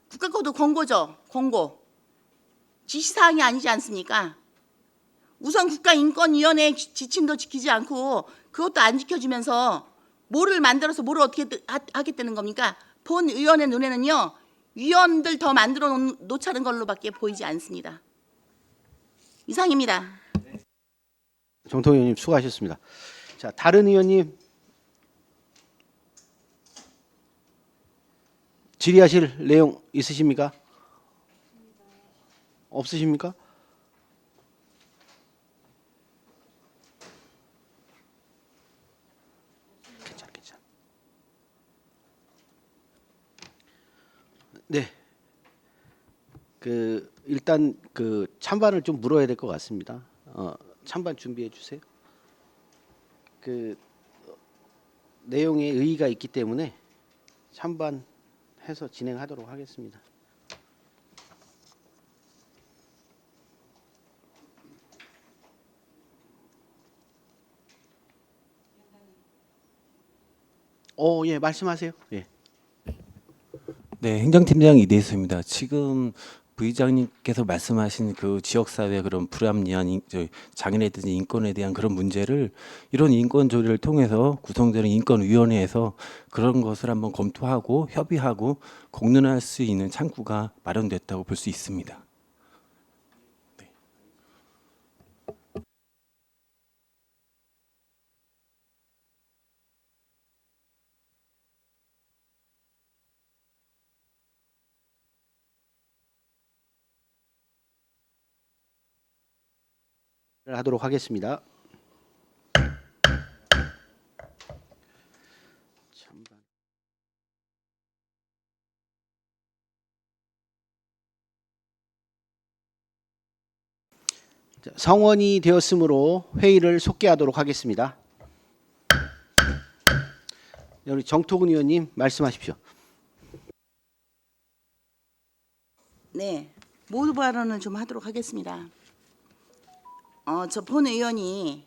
국가코드 권고죠. 권고. 지시사항이 아니지 않습니까? 우선 국가인권위원회의 지침도 지키지 않고 그것도 안 지켜주면서 뭐를 만들어서 뭐를 어떻게 하겠다는 겁니까? 본 의원의 눈에는요. 위원들 더 만들어 놓자는 걸로밖에 보이지 않습니다. 이상입니다. 정토근 의원님 수고하셨습니다. 자, 다른 의원님 질의하실 내용 있으십니까? 없으십니까? 괜찮아. 네. 일단 찬반을 좀 물어야 될 것 같습니다. 찬반 준비해 주세요. 내용에 의의가 있기 때문에 찬반해서 진행하도록 하겠습니다. 예, 말씀하세요. 예. 네, 행정팀장 이대수입니다. 지금 부의장님께서 말씀하신 그 지역사회 그런 불합리한 장애인이든지 인권에 대한 그런 문제를 이런 인권 조례를 통해서 구성되는 인권위원회에서 그런 것을 한번 검토하고 협의하고 공론할 수 있는 창구가 마련됐다고 볼 수 있습니다. 하도록 하겠습니다. 찬반. 자, 성원이 되었으므로 회의를 속개하도록 하겠습니다. 우리 정토근 의원님 말씀하십시오. 네, 모두 발언을 좀 하도록 하겠습니다. 저 본 의원이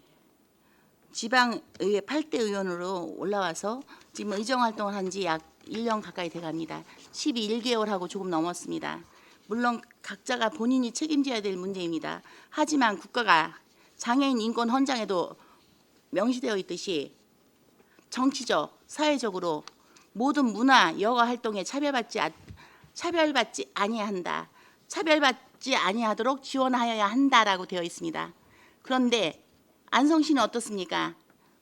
지방의회 8대 의원으로 올라와서 지금 의정활동을 한 지 약 1년 가까이 돼갑니다. 12개월하고 조금 넘었습니다. 물론 각자가 본인이 책임져야 될 문제입니다. 하지만 국가가 장애인 인권 헌장에도 명시되어 있듯이 정치적, 사회적으로 모든 문화, 여가 활동에 차별받지 아니한다. 차별받지 아니하도록 지원하여야 한다라고 되어 있습니다. 그런데 안성시는 어떻습니까?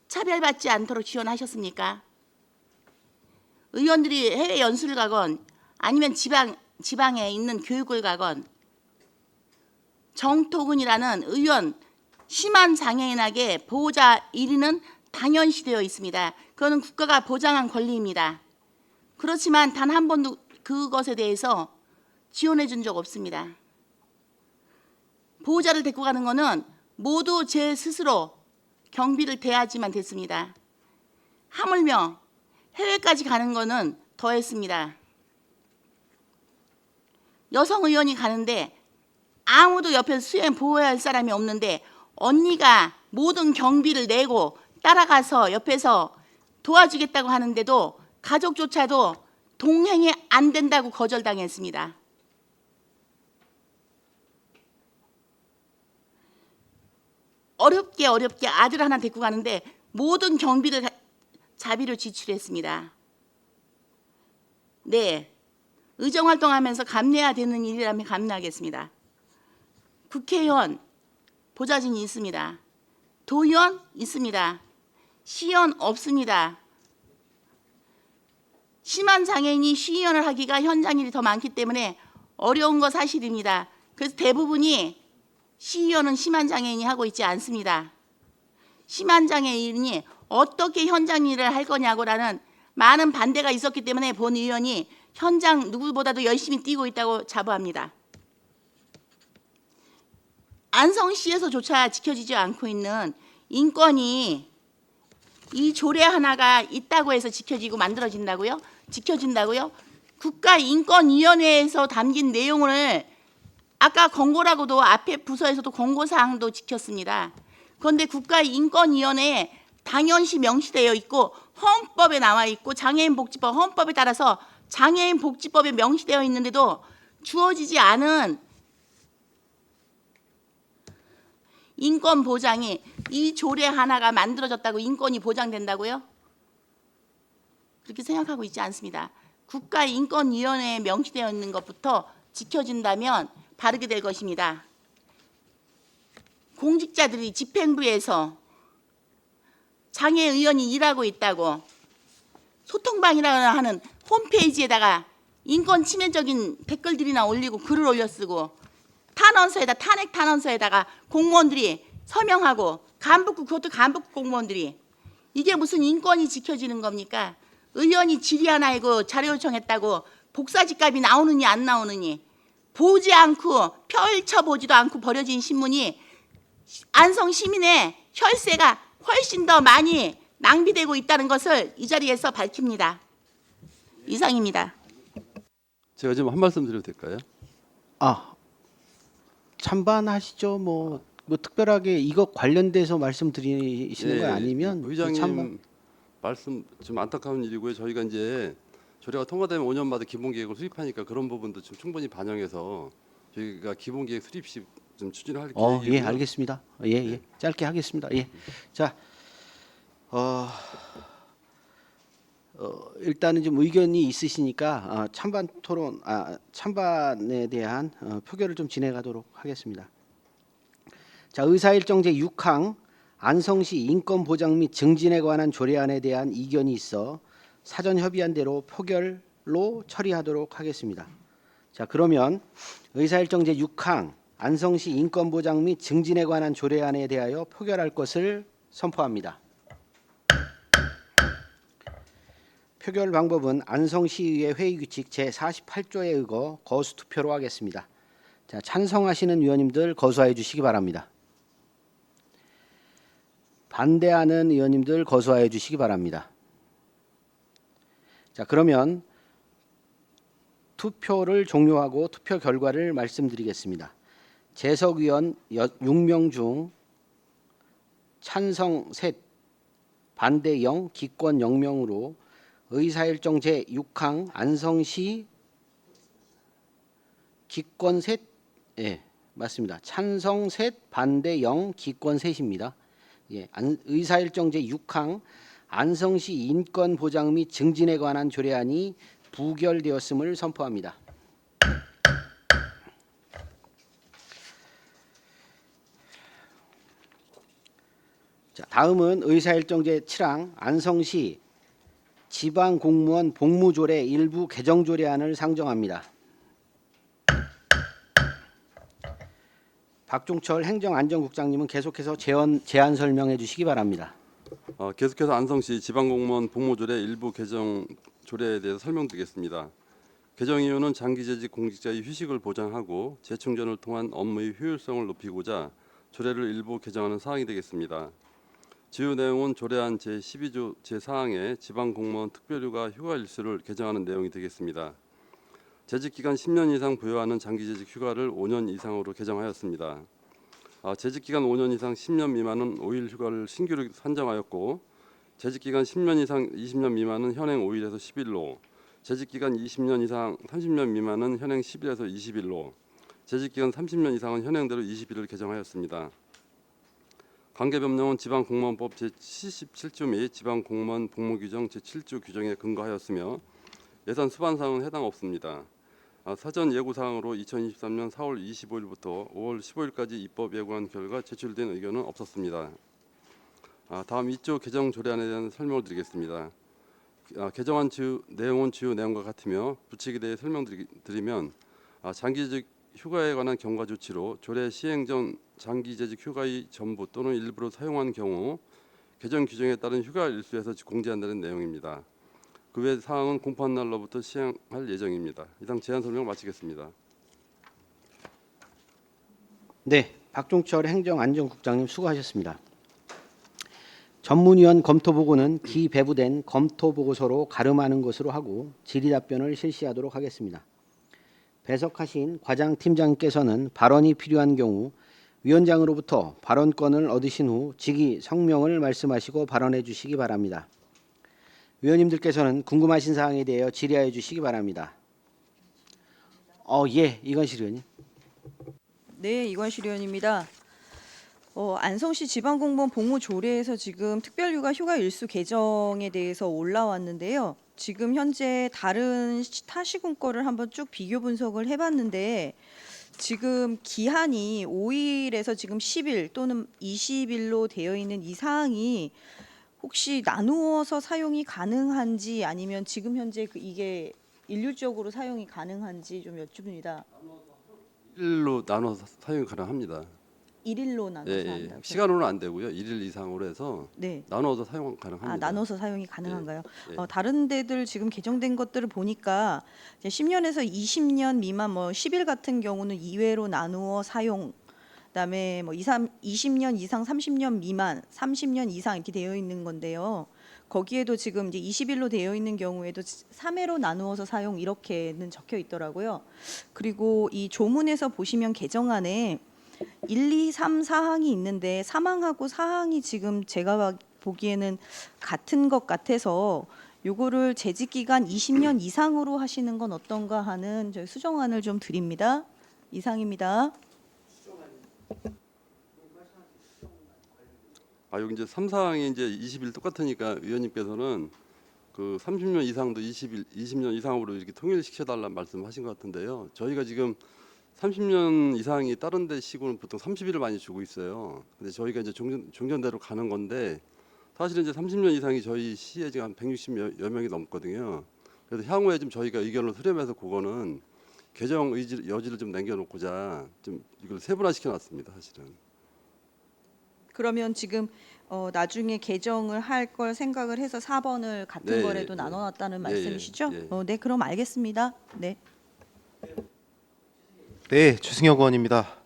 차별받지 않도록 지원하셨습니까? 의원들이 해외 연수를 가건 아니면 지방에 있는 교육을 가건 정토근이라는 의원 심한 장애인에게 보호자 1위는 당연시 되어 있습니다. 그거는 국가가 보장한 권리입니다. 그렇지만 단 한 번도 그것에 대해서 지원해 준 적 없습니다. 보호자를 데리고 가는 거는 모두 제 스스로 경비를 대야지만 됐습니다. 하물며 해외까지 가는 거는 더했습니다. 여성 의원이 가는데 아무도 옆에서 수행 보호할 사람이 없는데 언니가 모든 경비를 내고 따라가서 옆에서 도와주겠다고 하는데도 가족조차도 동행이 안 된다고 거절당했습니다. 어렵게 아들 하나 데리고 가는데 모든 경비를 자비로 지출했습니다. 네, 의정활동하면서 감내해야 되는 일이라면 감내하겠습니다. 국회의원 보좌진이 있습니다. 도의원 있습니다. 시의원 없습니다. 심한 장애인이 시의원을 하기가 현장 일이 더 많기 때문에 어려운 거 사실입니다. 그래서 대부분이 시의원은 심한 장애인이 하고 있지 않습니다. 심한 장애인이 어떻게 현장 일을 할 거냐고라는 많은 반대가 있었기 때문에 본 의원이 현장 누구보다도 열심히 뛰고 있다고 자부합니다. 안성시에서조차 지켜지지 않고 있는 인권이 이 조례 하나가 있다고 해서 만들어진다고요? 지켜진다고요? 국가인권위원회에서 담긴 내용을 아까 권고라고도 앞에 부서에서도 권고사항도 지켰습니다. 그런데 국가인권위원회에 당연시 명시되어 있고 헌법에 나와 있고 장애인복지법 헌법에 따라서 장애인복지법에 명시되어 있는데도 주어지지 않은 인권 보장이 이 조례 하나가 만들어졌다고 인권이 보장된다고요? 그렇게 생각하고 있지 않습니다. 국가인권위원회에 명시되어 있는 것부터 지켜진다면 바르게 될 것입니다. 공직자들이 집행부에서 장애의원이 일하고 있다고 소통방이라고 하는 홈페이지에다가 인권 침해적인 댓글들이나 올리고 글을 올려쓰고 탄핵 탄원서에다가 공무원들이 서명하고 그것도 간부급 공무원들이 이게 무슨 인권이 지켜지는 겁니까? 의원이 질의하나이고 자료 요청했다고 복사집값이 나오느니 안 나오느니 보지 않고 펼쳐보지도 않고 버려진 신문이 안성 시민의 혈세가 훨씬 더 많이 낭비되고 있다는 것을 이 자리에서 밝힙니다. 이상입니다. 제가 지금 한 말씀 드려도 될까요? 아, 찬반하시죠. 뭐 특별하게 이거 관련돼서 말씀드리시는 거 아니면 의장님 찬반. 말씀 좀 안타까운 일이고요. 저희가 이제 조례가 통과되면 5년마다 기본계획을 수립하니까 그런 부분도 좀 충분히 반영해서 저희가 기본계획 수립 시 좀 추진할 계획이고요. 예, 알겠습니다. 예, 예. 짧게 하겠습니다. 예. 자, 일단은 좀 의견이 있으시니까 찬반 토론, 찬반에 대한 표결을 좀 진행하도록 하겠습니다. 자, 의사일정 제6항 안성시 인권보장 및 증진에 관한 조례안에 대한 이견이 있어 사전 협의한 대로 표결로 처리하도록 하겠습니다. 자, 그러면 의사일정 제6항 안성시 인권보장 및 증진에 관한 조례안에 대하여 표결할 것을 선포합니다. 표결 방법은 안성시의회 회의규칙 제48조에 의거 거수투표로 하겠습니다. 자, 찬성하시는 위원님들 거수하여 주시기 바랍니다. 반대하는 의원님들 거수하여 주시기 바랍니다. 자, 그러면 투표를 종료하고 투표 결과를 말씀드리겠습니다. 재석 의원 6명 중 찬성 셋, 반대 0, 기권 0명으로 의사일정 제6항 안성시 기권 셋, 예, 맞습니다. 찬성 셋, 반대 0, 기권 셋입니다. 예, 의사일정 제6항 안성시 인권보장 및 증진에 관한 조례안이 부결되었음을 선포합니다. 자, 다음은 의사일정 제7항 안성시 지방공무원 복무조례 일부 개정조례안을 상정합니다. 박종철 행정안전국장님은 계속해서 제안 설명해 주시기 바랍니다. 계속해서 안성시 지방공무원 복무조례 일부 개정 조례에 대해서 설명드리겠습니다. 개정 이유는 장기재직 공직자의 휴식을 보장하고 재충전을 통한 업무의 효율성을 높이고자 조례를 일부 개정하는 사항이 되겠습니다. 주요 내용은 조례안 제12조 제4항의 지방공무원 특별휴가 휴가 일수를 개정하는 내용이 되겠습니다. 재직기간 10년 이상 부여하는 장기재직 휴가를 5년 이상으로 개정하였습니다. 재직기간 5년 이상 10년 미만은 5일 휴가를 신규로 산정하였고 재직기간 10년 이상 20년 미만은 현행 5일에서 10일로 재직기간 20년 이상 30년 미만은 현행 10일에서 20일로 재직기간 30년 이상은 현행대로 20일을 개정하였습니다. 관계변명은 지방공무원법 제77조 및 지방공무원 복무규정 제7조 규정에 근거하였으며 예산 수반사항은 해당 없습니다. 사전 예고사항으로 2023년 4월 25일부터 5월 15일까지 입법 예고한 결과 제출된 의견은 없었습니다. 다음 2조 개정 조례안에 대한 설명을 드리겠습니다. 개정안 내용은 주요 내용과 같으며 부칙에 대해 설명드리면 장기재직 휴가에 관한 경과 조치로 조례 시행 전 장기재직 휴가의 전부 또는 일부를 사용한 경우 개정 규정에 따른 휴가 일수에서 공제한다는 내용입니다. 그 외 사항은 공포한 날로부터 시행할 예정입니다. 이상 제안 설명 마치겠습니다. 네, 박종철 행정안전국장님 수고하셨습니다. 전문위원 검토보고는 기배부된 검토보고서로 가름하는 것으로 하고 질의답변을 실시하도록 하겠습니다. 배석하신 과장팀장께서는 발언이 필요한 경우 위원장으로부터 발언권을 얻으신 후 직위 성명을 말씀하시고 발언해 주시기 바랍니다. 위원님들께서는 궁금하신 사항에 대하여 질의하여 주시기 바랍니다. 예, 이건실 의원님. 네, 이관실 의원입니다. 안성시 지방공무원 복무조례에서 지금 특별휴가 휴가 일수 개정에 대해서 올라왔는데요. 지금 현재 다른 타 시군 거를 한번 쭉 비교 분석을 해봤는데 지금 기한이 5일에서 지금 10일 또는 20일로 되어 있는 이 사항이 혹시 나누어서 사용이 가능한지 아니면 지금 현재 이게 일률적으로 사용이 가능한지 좀 여쭙니다. 1일로 나눠서 사용이 가능합니다. 1일로 나눠서 예, 한다고요? 시간으로는 안 되고요. 1일 이상으로 해서 네. 나눠서 사용 가능합니다. 나눠서 사용이 가능한가요? 예. 다른 데들 지금 개정된 것들을 보니까 이제 10년에서 20년 미만 10일 같은 경우는 2회로 나누어 사용 그다음에 뭐 20년 이상 30년 미만 30년 이상 이렇게 되어 있는 건데요. 거기에도 지금 이제 20일로 되어 있는 경우에도 3회로 나누어서 사용 이렇게는 적혀 있더라고요. 그리고 이 조문에서 보시면 개정안에 1, 2, 3 사항이 있는데 3항하고 4항이 지금 제가 보기에는 같은 것 같아서 요거를 재직 기간 20년 이상으로 하시는 건 어떤가 하는 저희 수정안을 좀 드립니다. 이상입니다. 여기 이제 3사항이 이제 20일 똑같으니까 위원님께서는 그 30년 이상도 20년 이상으로 이렇게 통일시켜 달라는 말씀하신 것 같은데요. 저희가 지금 30년 이상이 다른 데 시고는 보통 30일을 많이 주고 있어요. 근데 저희가 이제 종전대로 가는 건데 사실은 이제 30년 이상이 저희 시에 지금 한 160여 명이 넘거든요. 그래서 향후에 좀 저희가 의견을 수렴해서 그거는 개정 여지를 좀 남겨놓고자 좀 이걸 세분화시켜 놨습니다. 사실은. 그러면 지금 나중에 개정을 할 걸 생각을 해서 4번을 같은 네, 거라도 예, 나눠놨다는 예, 말씀이시죠? 예. 네, 그럼 알겠습니다. 네. 네, 최승혁 의원입니다.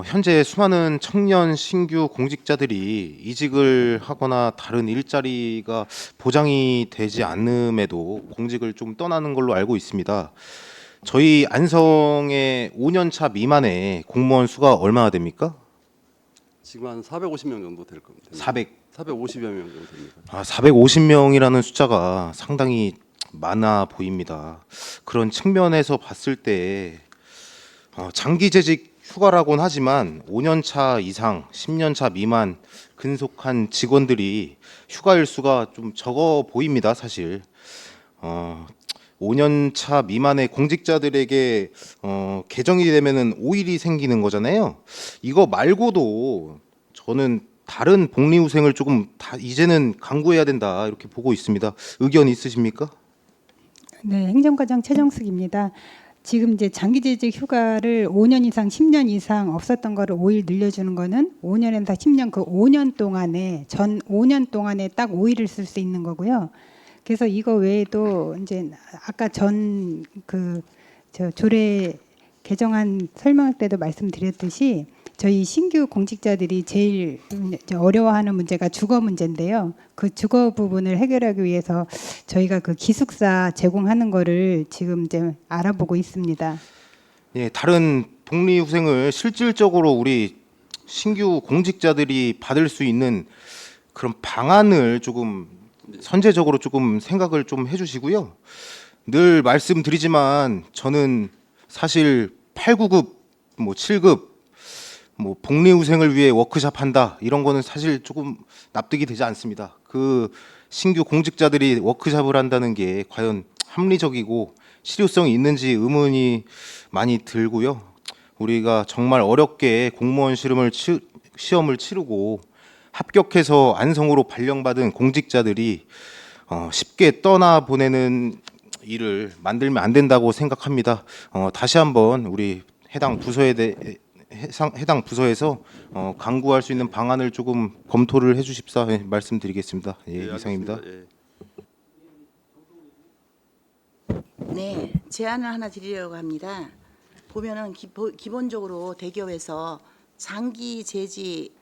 현재 수많은 청년 신규 공직자들이 이직을 하거나 다른 일자리가 보장이 되지 않음에도 공직을 좀 떠나는 걸로 알고 있습니다. 저희 안성의 5년차 미만의 공무원 수가 얼마나 됩니까? 지금 한 450명 정도 될 겁니다. 450여 명 정도 됩니다. 450명이라는 숫자가 상당히 많아 보입니다. 그런 측면에서 봤을 때 장기 재직 휴가라고는 하지만 5년차 이상, 10년차 미만 근속한 직원들이 휴가 일수가 좀 적어 보입니다, 사실. 5년차 미만의 공직자들에게 개정이 되면은 5일이 생기는 거잖아요. 이거 말고도 저는 다른 복리후생을 조금 이제는 강구해야 된다 이렇게 보고 있습니다. 의견 있으십니까? 네, 행정과장 최정숙입니다. 지금 이제 장기재직 휴가를 5년 이상, 10년 이상 없었던 거를 5일 늘려주는 거는 5년에서 10년 그 5년 동안에 전 5년 동안에 딱 5일을 쓸 수 있는 거고요. 그래서 이거 외에도 이제 아까 전 조례 개정안 설명할 때도 말씀드렸듯이 저희 신규 공직자들이 제일 이제 어려워하는 문제가 주거 문제인데요. 그 주거 부분을 해결하기 위해서 저희가 그 기숙사 제공하는 거를 지금 이제 알아보고 있습니다. 예, 다른 복리후생을 실질적으로 우리 신규 공직자들이 받을 수 있는 그런 방안을 조금 선제적으로 조금 생각을 좀 해주시고요. 늘 말씀드리지만 저는 사실 8구급, 뭐 7급, 뭐 복리후생을 위해 워크숍 한다 이런 거는 사실 조금 납득이 되지 않습니다. 그 신규 공직자들이 워크숍을 한다는 게 과연 합리적이고 실효성이 있는지 의문이 많이 들고요. 우리가 정말 어렵게 공무원 시험을 치르고 합격해서 안성으로 발령받은 공직자들이 쉽게 떠나보내는 일을 만들면 안 된다고 생각합니다. 다시 한번 우리 해당 부서에서 강구할 수 있는 방안을 조금 검토를 해주십사 말씀드리겠습니다. 예, 이상입니다. 예. 네, 제안을 하나 드리려고 합니다. 보면은 기본적으로 대기업에서 장기 재직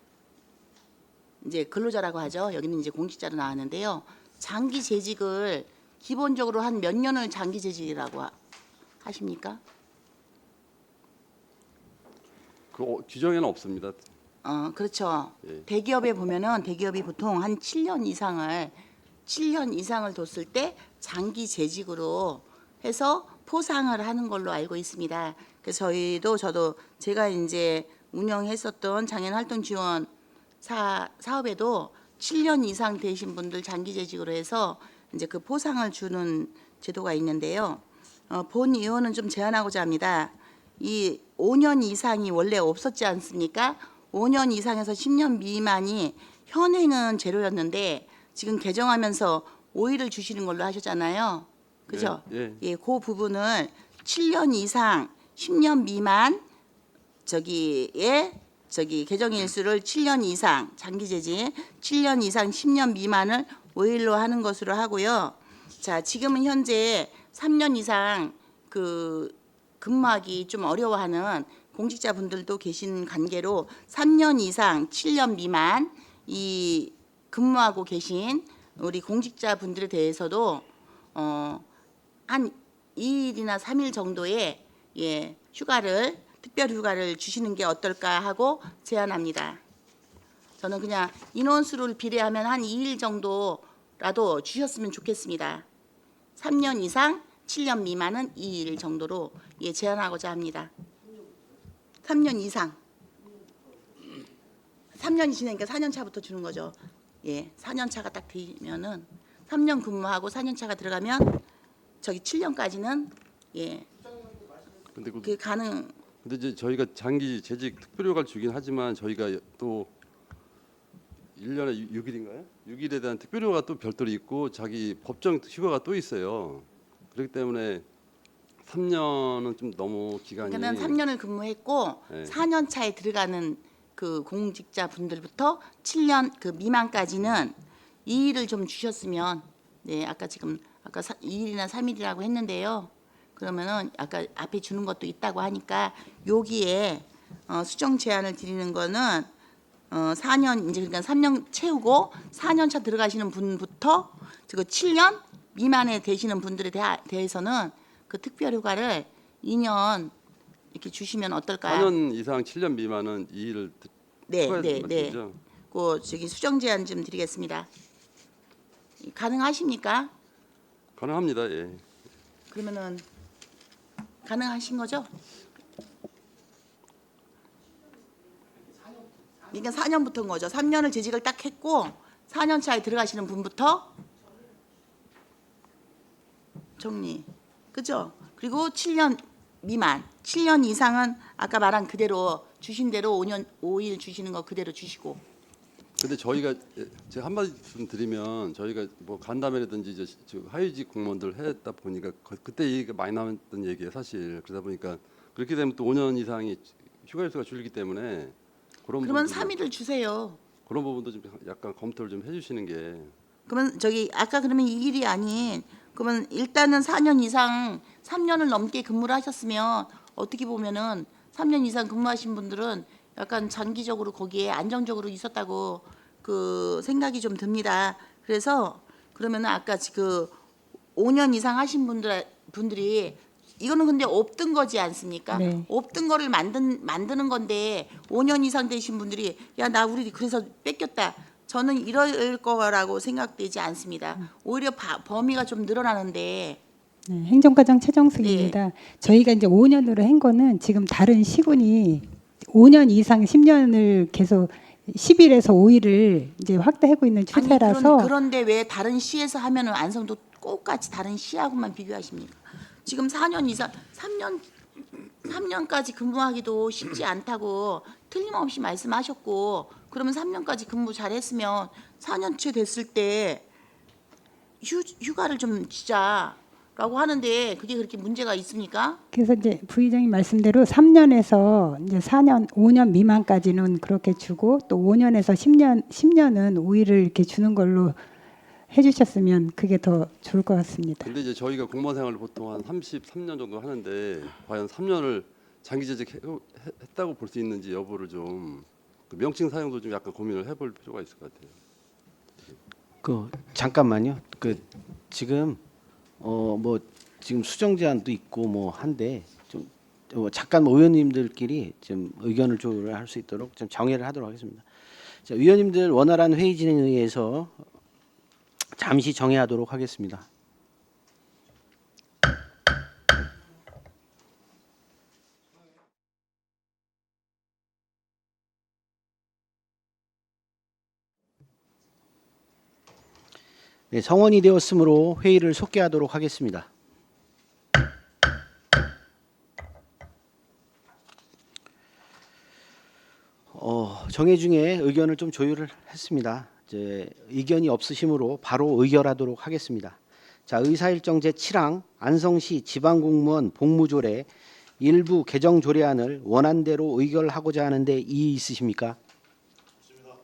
이제 근로자라고 하죠. 여기는 이제 공직자로 나왔는데요. 장기 재직을 기본적으로 한 몇 년을 장기 재직이라고 하십니까? 그 규정에는 없습니다. 그렇죠. 예. 대기업에 보면은 대기업이 보통 한 7년 이상을 뒀을 때 장기 재직으로 해서 포상을 하는 걸로 알고 있습니다. 그래서 저도 제가 이제 운영했었던 장애인 활동 지원 사업에도 7년 이상 되신 분들 장기 재직으로 해서 이제 그 포상을 주는 제도가 있는데요. 본 의원은 좀 제안하고자 합니다. 이 5년 이상이 원래 없었지 않습니까? 5년 이상에서 10년 미만이 현행은 제로였는데 지금 개정하면서 5일을 주시는 걸로 하셨잖아요. 그죠? 예. 예, 그 부분을 7년 이상 10년 미만 개정 일수를 7년 이상 장기 재직 7년 이상 10년 미만을 5일로 하는 것으로 하고요. 자, 지금은 현재 3년 이상 그 근무하기 좀 어려워하는 공직자분들도 계신 관계로 3년 이상 7년 미만 이 근무하고 계신 우리 공직자분들에 대해서도 한 2일이나 3일 정도의 휴가를 특별 휴가를 주시는 게 어떨까 하고 제안합니다. 저는 그냥 인원수를 비례하면 한 2일 정도라도 주셨으면 좋겠습니다. 3년 이상 7년 미만은 2일 정도로 제한하고자 합니다. 3년 이상. 3년이 지나니까 4년 차부터 주는 거죠. 4년 차가 딱 되면은 3년 근무하고 4년 차가 들어가면 저기 7년까지는 근데 그 가능. 근데 이제 저희가 장기 재직 특별휴가를 주긴 하지만 저희가 또 1년에 6일인가요? 6일에 대한 특별휴가가 또 별도로 있고 자기 법정 휴가가 또 있어요. 그렇기 때문에 3년은 좀 너무 기간이. 그러니까 3년을 근무했고 네. 4년 차에 들어가는 그 공직자 분들부터 7년 그 미만까지는 2일을 좀 주셨으면 아까 2일이나 3일이라고 했는데요. 그러면은 아까 앞에 주는 것도 있다고 하니까 여기에 수정 제한을 드리는 거는 4년 이제 그러니까 3년 채우고 4년 차 들어가시는 분부터 그 7년 미만에 되시는 분들에 대해서는 그 특별 휴가를 2년 이렇게 주시면 어떨까요? 4년 이상 7년 미만은 2일을 네. 말씀이죠? 그 저기 수정 제한 좀 드리겠습니다. 가능하십니까? 가능합니다. 예. 그러면은 가능하신 거죠? 그러니까 4년부터인 거죠. 3년을 재직을 딱 했고 4년 차에 들어가시는 분부터 정리. 그죠? 그리고 7년 미만, 7년 이상은 아까 말한 그대로 주신 대로 5일 주시는 거 그대로 주시고. 근데 저희가 제가 한 말씀 드리면 저희가 뭐 간담회라든지 이제 하위직 공무원들 했다 보니까 그때 얘기가 많이 나왔던 얘기예요, 사실. 그러다 보니까 그렇게 되면 또 5년 이상이 휴가 일수가 줄기 때문에 그러면 3일을 주세요. 그런 부분도 좀 약간 검토를 좀 해주시는 게. 그러면 저기 아까 그러면 2일이 아닌 그러면 일단은 4년 이상 3년을 넘게 근무를 하셨으면 어떻게 보면은 3년 이상 근무하신 분들은 약간 장기적으로 거기에 안정적으로 있었다고 그 생각이 좀 듭니다. 그래서 그러면은 아까 그 5년 이상 하신 분들이 이거는 근데 없던 거지 않습니까? 네. 없던 거를 만드는 건데 5년 이상 되신 분들이 야 나 우리 그래서 뺏겼다. 저는 이럴 거라고 생각되지 않습니다. 오히려 범위가 좀 늘어나는데 네, 행정과장 최정숙입니다. 저희가 이제 5년으로 한 거는 지금 다른 시군이 5년 이상 10년을 계속 10일에서 5일을 이제 확대하고 있는 추세라서. 그런데 왜 다른 시에서 하면은 안성도 똑같이 다른 시하고만 비교하십니까? 지금 4년 이상 3년까지 근무하기도 쉽지 않다고 틀림없이 말씀하셨고 그러면 3년까지 근무 잘했으면 4년째 됐을 때 휴가를 좀 주자라고 하는데 그게 그렇게 문제가 있습니까? 그래서 이제 부의장님 말씀대로 3년에서 이제 4년, 5년 미만까지는 그렇게 주고 또 5년에서 10년은 5일을 이렇게 주는 걸로 해주셨으면 그게 더 좋을 것 같습니다. 근데 이제 저희가 공무원 생활을 보통 한 33년 정도 하는데 과연 3년을 장기 재직했다고 볼 수 있는지 여부를 좀 그 명칭 사용도 좀 약간 고민을 해볼 필요가 있을 것 같아요. 그 잠깐만요. 그 지금 뭐 지금 수정 제안도 있고 뭐 한데 좀 잠깐 의원님들끼리 좀 의견을 조율할 수 있도록 좀 정회를 하도록 하겠습니다. 자, 의원님들 원활한 회의 진행에 의해서 잠시 정회하도록 하겠습니다. 네, 성원이 되었으므로 회의를 속개하도록 하겠습니다. 정회 중에 의견을 좀 조율을 했습니다. 이제 의견이 없으시므로 바로 의결하도록 하겠습니다. 자, 의사일정 제7항 안성시 지방공무원 복무조례 일부 개정 조례안을 원안대로 의결하고자 하는데 이의 있으십니까? 있습니다.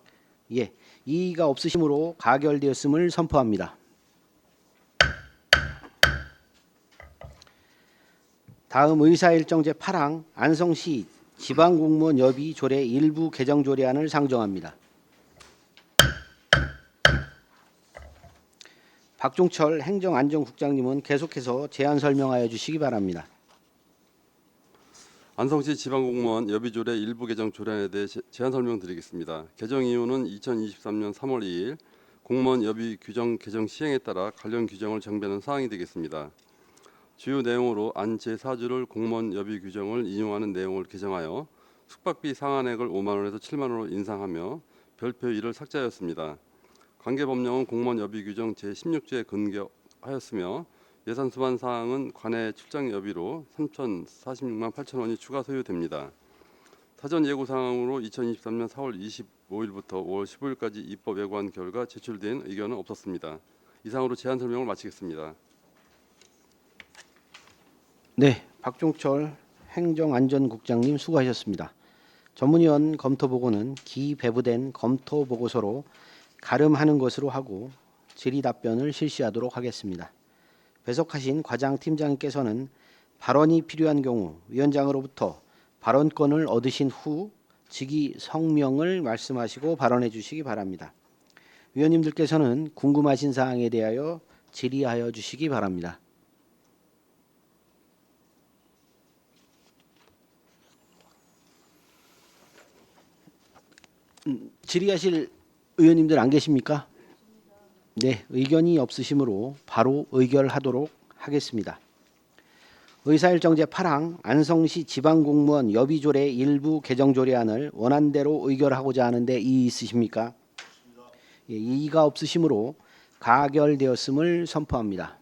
예, 이의가 없으시므로 가결되었음을 선포합니다. 다음 의사일정 제8항 안성시 지방공무원 여비 조례 일부 개정 조례안을 상정합니다. 박종철 행정안전국장님은 계속해서 제안 설명하여 주시기 바랍니다. 안성시 지방공무원 여비조례 일부 개정 조례안에 대해 제안 설명드리겠습니다. 개정 이유는 2023년 3월 2일 공무원 여비 규정 개정 시행에 따라 관련 규정을 정비하는 사항이 되겠습니다. 주요 내용으로 안 제4조를 공무원 여비 규정을 인용하는 내용을 개정하여 숙박비 상한액을 5만 원에서 7만 원으로 인상하며 별표 1을 삭제하였습니다. 관계 법령은 공무원 여비 규정 제16조에 근거하였으며 예산 수반 사항은 관내 출장 여비로 3,046만 8천 원이 추가 소요됩니다. 사전 예고 사항으로 2023년 4월 25일부터 5월 15일까지 입법 예고한 결과 제출된 의견은 없었습니다. 이상으로 제안 설명을 마치겠습니다. 네, 박종철 행정안전국장님 수고하셨습니다. 전문위원 검토 보고는 기배부된 검토 보고서로 가름하는 것으로 하고 질의 답변을 실시하도록 하겠습니다. 배석하신 과장팀장께서는 발언이 필요한 경우 위원장으로부터 발언권을 얻으신 후 직위 성명을 말씀하시고 발언해 주시기 바랍니다. 위원님들께서는 궁금하신 사항에 대하여 질의하여 주시기 바랍니다. 질의하실 의원님들 안 계십니까? 네, 의견이 없으시므로 바로 의결하도록 하겠습니다. 의사일정 제8항 안성시 지방공무원 여비조례 일부 개정 조례안을 원안대로 의결하고자 하는데 이의 있으십니까? 예, 이의가 없으시므로 가결되었음을 선포합니다.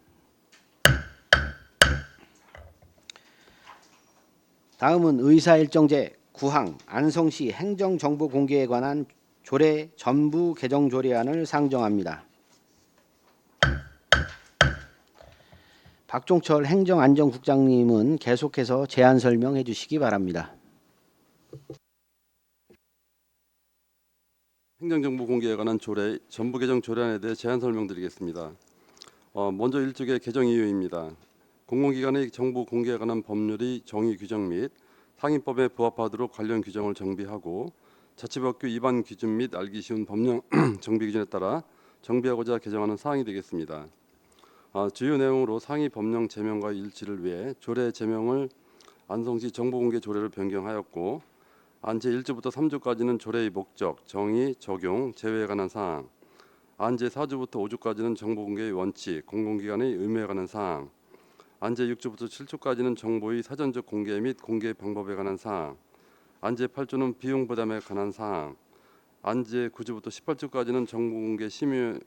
다음은 의사일정 제9항 안성시 행정정보 공개에 관한 조례 전부 개정 조례안을 상정합니다. 박종철 행정안전국장님은 계속해서 제안 설명해 주시기 바랍니다. 행정정보 공개에 관한 조례 전부 개정 조례안에 대해 제안 설명드리겠습니다. 먼저 1쪽의 개정 이유입니다. 공공기관의 정보 공개에 관한 법률의 정의 규정 및 상위법에 부합하도록 관련 규정을 정비하고 자치법규 위반 기준 및 알기 쉬운 법령 정비 기준에 따라 정비하고자 개정하는 사항이 되겠습니다. 주요 내용으로 상위 법령 제명과 일치를 위해 조례 제명을 안성시 정보공개 조례를 변경하였고 안 제1조부터 3조까지는 조례의 목적, 정의, 적용, 제외에 관한 사항, 안 제4조부터 5조까지는 정보공개의 원칙, 공공기관의 의무에 관한 사항, 안 제6조부터 7조까지는 정보의 사전적 공개 및 공개 방법에 관한 사항, 안 제8조는 비용 부담에 관한 사항, 안 제9조부터 18조까지는 정보공개 심의에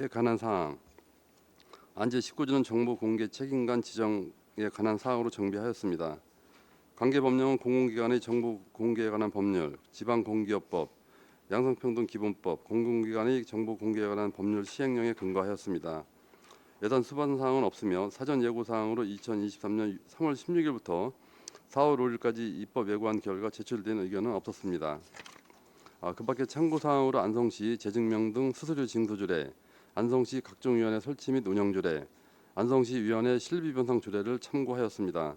관한 사항, 안 제19조는 정보공개 책임관 지정에 관한 사항으로 정비하였습니다. 관계법령은 공공기관의 정보공개에 관한 법률, 지방공기업법, 양성평등기본법, 공공기관의 정보공개에 관한 법률 시행령에 근거하였습니다. 예산 수반 사항은 없으며 사전 예고 사항으로 2023년 3월 16일부터 4월 5일까지 입법 예고한 결과 제출된 의견은 없었습니다. 그 밖에 참고 사항으로 안성시 재증명 등 수수료 징수 조례, 안성시 각종위원회 설치 및 운영 조례, 안성시 위원회 실비 변상 조례를 참고하였습니다.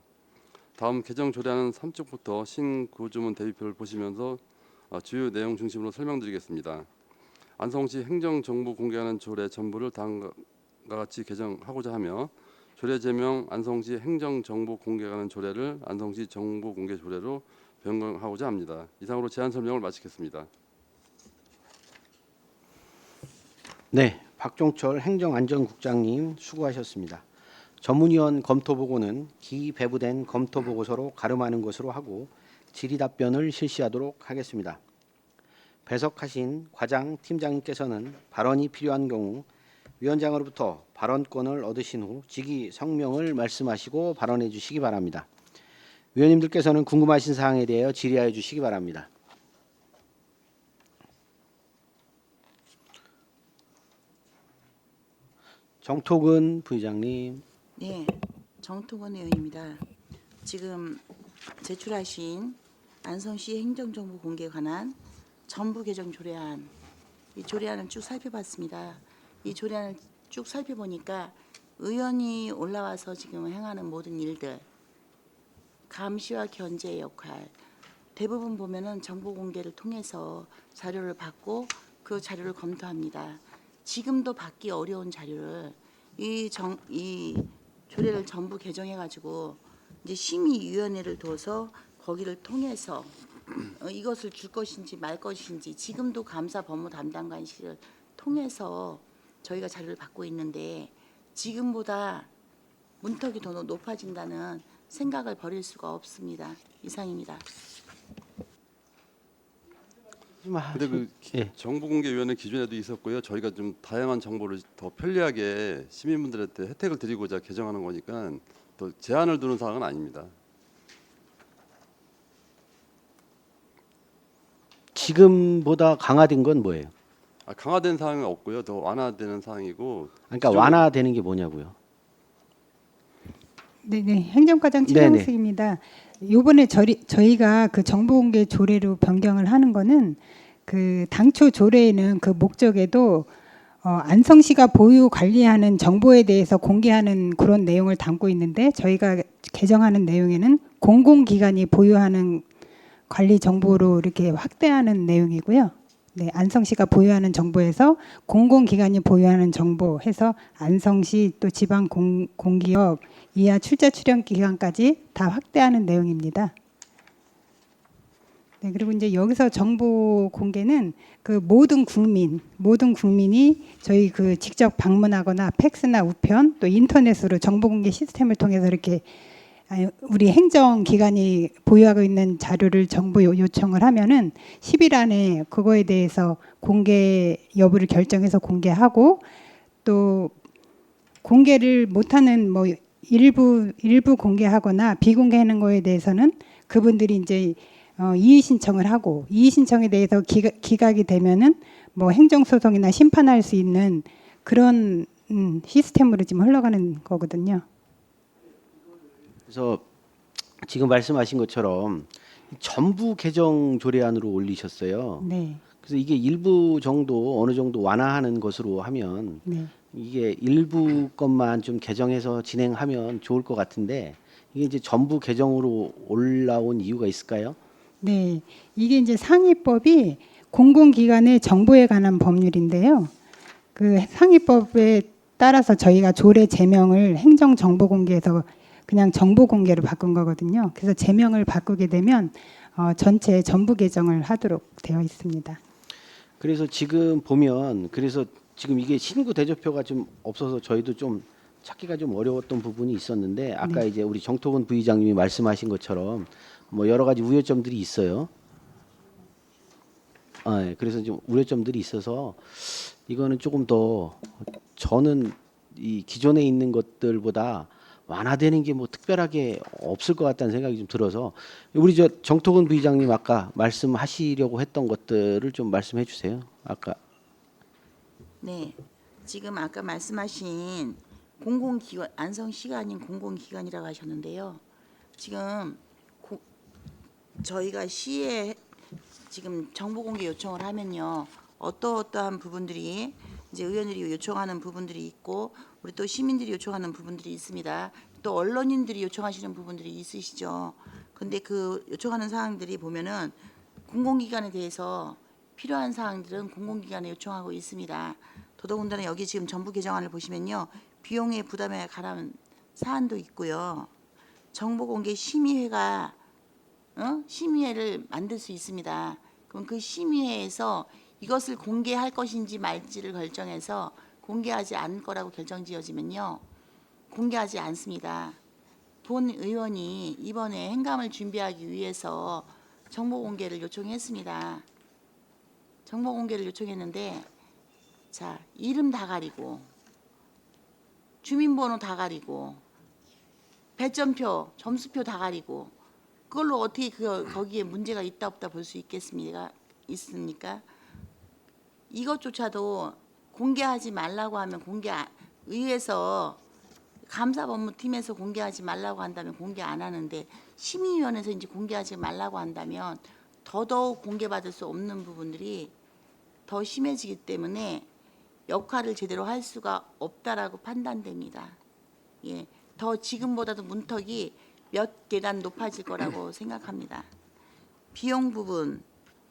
다음 개정 조례안은 3쪽부터 신구조문 대비표를 보시면서 주요 내용 중심으로 설명드리겠습니다. 안성시 행정정보 공개하는 조례 전부를 다음과 같이 개정하고자 하며 조례 제명 안성시 행정정보 공개하는 조례를 안성시 정보공개 조례로 변경하고자 합니다. 이상으로 제안 설명을 마치겠습니다. 네, 박종철 행정안전국장님 수고하셨습니다. 전문위원 검토 보고는 기배부된 검토 보고서로 가름하는 것으로 하고 질의 답변을 실시하도록 하겠습니다. 배석하신 과장 팀장님께서는 발언이 필요한 경우 위원장으로부터 발언권을 얻으신 후 직위 성명을 말씀하시고 발언해 주시기 바랍니다. 위원님들께서는 궁금하신 사항에 대하여 질의하여 주시기 바랍니다. 정토근 부의장님. 네, 정통원 의원입니다. 지금 제출하신 안성시 행정정보 공개에 관한 전부 개정 조례안, 이 조례안을 쭉 살펴봤습니다. 이 조례안을 쭉 살펴보니까 의원이 올라와서 지금 행하는 모든 일들, 감시와 견제의 역할. 대부분 보면은 정보 공개를 통해서 자료를 받고 그 자료를 검토합니다. 지금도 받기 어려운 자료를 이 조례를 전부 개정해 가지고 이제 심의위원회를 둬서 거기를 통해서 이것을 줄 것인지 말 것인지 지금도 감사 법무 담당관실을 통해서 저희가 자료를 받고 있는데 지금보다 문턱이 더 높아진다는 생각을 버릴 수가 없습니다. 이상입니다. 근데 그 예. 정보공개위원회 기존에도 있었고요. 저희가 좀 다양한 정보를 더 편리하게 시민분들한테 혜택을 드리고자 개정하는 거니까 더 제한을 두는 사항은 아닙니다. 지금보다 강화된 건 뭐예요? 강화된 사항은 없고요. 더 완화되는 사항이고. 그러니까 기존- 완화되는 게 뭐냐고요? 네네, 행정과장 네네. 최경숙입니다. 요번에 저희가 그 정보공개 조례로 변경을 하는 거는 그 당초 조례에는 그 목적에도 안성시가 보유 관리하는 정보에 대해서 공개하는 그런 내용을 담고 있는데 저희가 개정하는 내용에는 공공기관이 보유하는 관리 정보로 이렇게 확대하는 내용이고요. 네, 안성시가 보유하는 정보에서 공공기관이 보유하는 정보 해서 안성시 또 지방 공기업 이하 출자 출연 기관까지 다 확대하는 내용입니다. 네, 그리고 이제 여기서 정보 공개는 그 모든 국민이 저희 그 직접 방문하거나 팩스나 우편 또 인터넷으로 정보 공개 시스템을 통해서 이렇게 우리 행정기관이 보유하고 있는 자료를 정보 요청을 하면은 10일 안에 그거에 대해서 공개 여부를 결정해서 공개하고 또 공개를 못하는 뭐 일부 공개하거나 비공개하는 거에 대해서는 그분들이 이제 이의 신청을 하고 이의 신청에 대해서 기각이 되면은 뭐 행정소송이나 심판할 수 있는 그런 시스템으로 지금 흘러가는 거거든요. 그래서 지금 말씀하신 것처럼 전부 개정 조례안으로 올리셨어요. 네, 그래서 이게 일부 정도 어느 정도 완화하는 것으로 하면 네. 이게 일부 것만 좀 개정해서 진행하면 좋을 것 같은데 이게 이제 전부 개정으로 올라온 이유가 있을까요? 네, 이게 이제 상위법이 공공기관의 정보에 관한 법률인데요. 그 상위법에 따라서 저희가 조례 제명을 행정정보공개에서 그냥 정보공개로 바꾼 거거든요. 그래서 제명을 바꾸게 되면 전체 전부 개정을 하도록 되어 있습니다. 그래서 지금 보면 그래서 지금 이게 신고 대조표가 좀 없어서 저희도 좀 찾기가 좀 어려웠던 부분이 있었는데 아까 이제 우리 정토근 부의장님이 말씀하신 것처럼 뭐 여러 가지 우려점들이 있어요. 네, 그래서 좀 우려점들이 있어서 이거는 조금 더 저는 이 기존에 있는 것들보다 완화되는 게 뭐 특별하게 없을 것 같다는 생각이 좀 들어서 우리 저 정토근 부의장님 아까 말씀하시려고 했던 것들을 좀 말씀해 주세요. 아까 네, 지금 아까 말씀하신 공공기관 안성시가 아닌 공공기관이라고 하셨는데요. 지금 저희가 시에 지금 정보공개 요청을 하면요, 어떠한 부분들이 이제 의원들이 요청하는 부분들이 있고 우리 또 시민들이 요청하는 부분들이 있습니다. 또 언론인들이 요청하시는 부분들이 있으시죠. 근데 그 요청하는 사항들이 보면은 공공기관에 대해서 필요한 사항들은 공공기관에 요청하고 있습니다. 더더군다나 여기 지금 정부 개정안을 보시면요, 비용의 부담에 관한 사안도 있고요. 정보공개 심의회가 심의회를 만들 수 있습니다. 그럼 그 심의회에서 이것을 공개할 것인지 말지를 결정해서 공개하지 않을 거라고 결정지어지면요, 공개하지 않습니다. 본 의원이 이번에 행감을 준비하기 위해서 정보공개를 요청했습니다. 정보공개를 요청했는데 자, 이름 다 가리고 주민번호 다 가리고 배점표, 점수표 다 가리고 그걸로 어떻게 거기에 문제가 있다 없다 볼 수 있습니까? 이것조차도 공개하지 말라고 하면 의회에서 감사법무팀에서 공개하지 말라고 한다면 공개 안 하는데 심의위원회에서 이제 공개하지 말라고 한다면 더더욱 공개받을 수 없는 부분들이 더 심해지기 때문에 역할을 제대로 할 수가 없다라고 판단됩니다. 예, 더 지금보다도 문턱이 몇 계단 높아질 거라고 생각합니다. 비용 부분,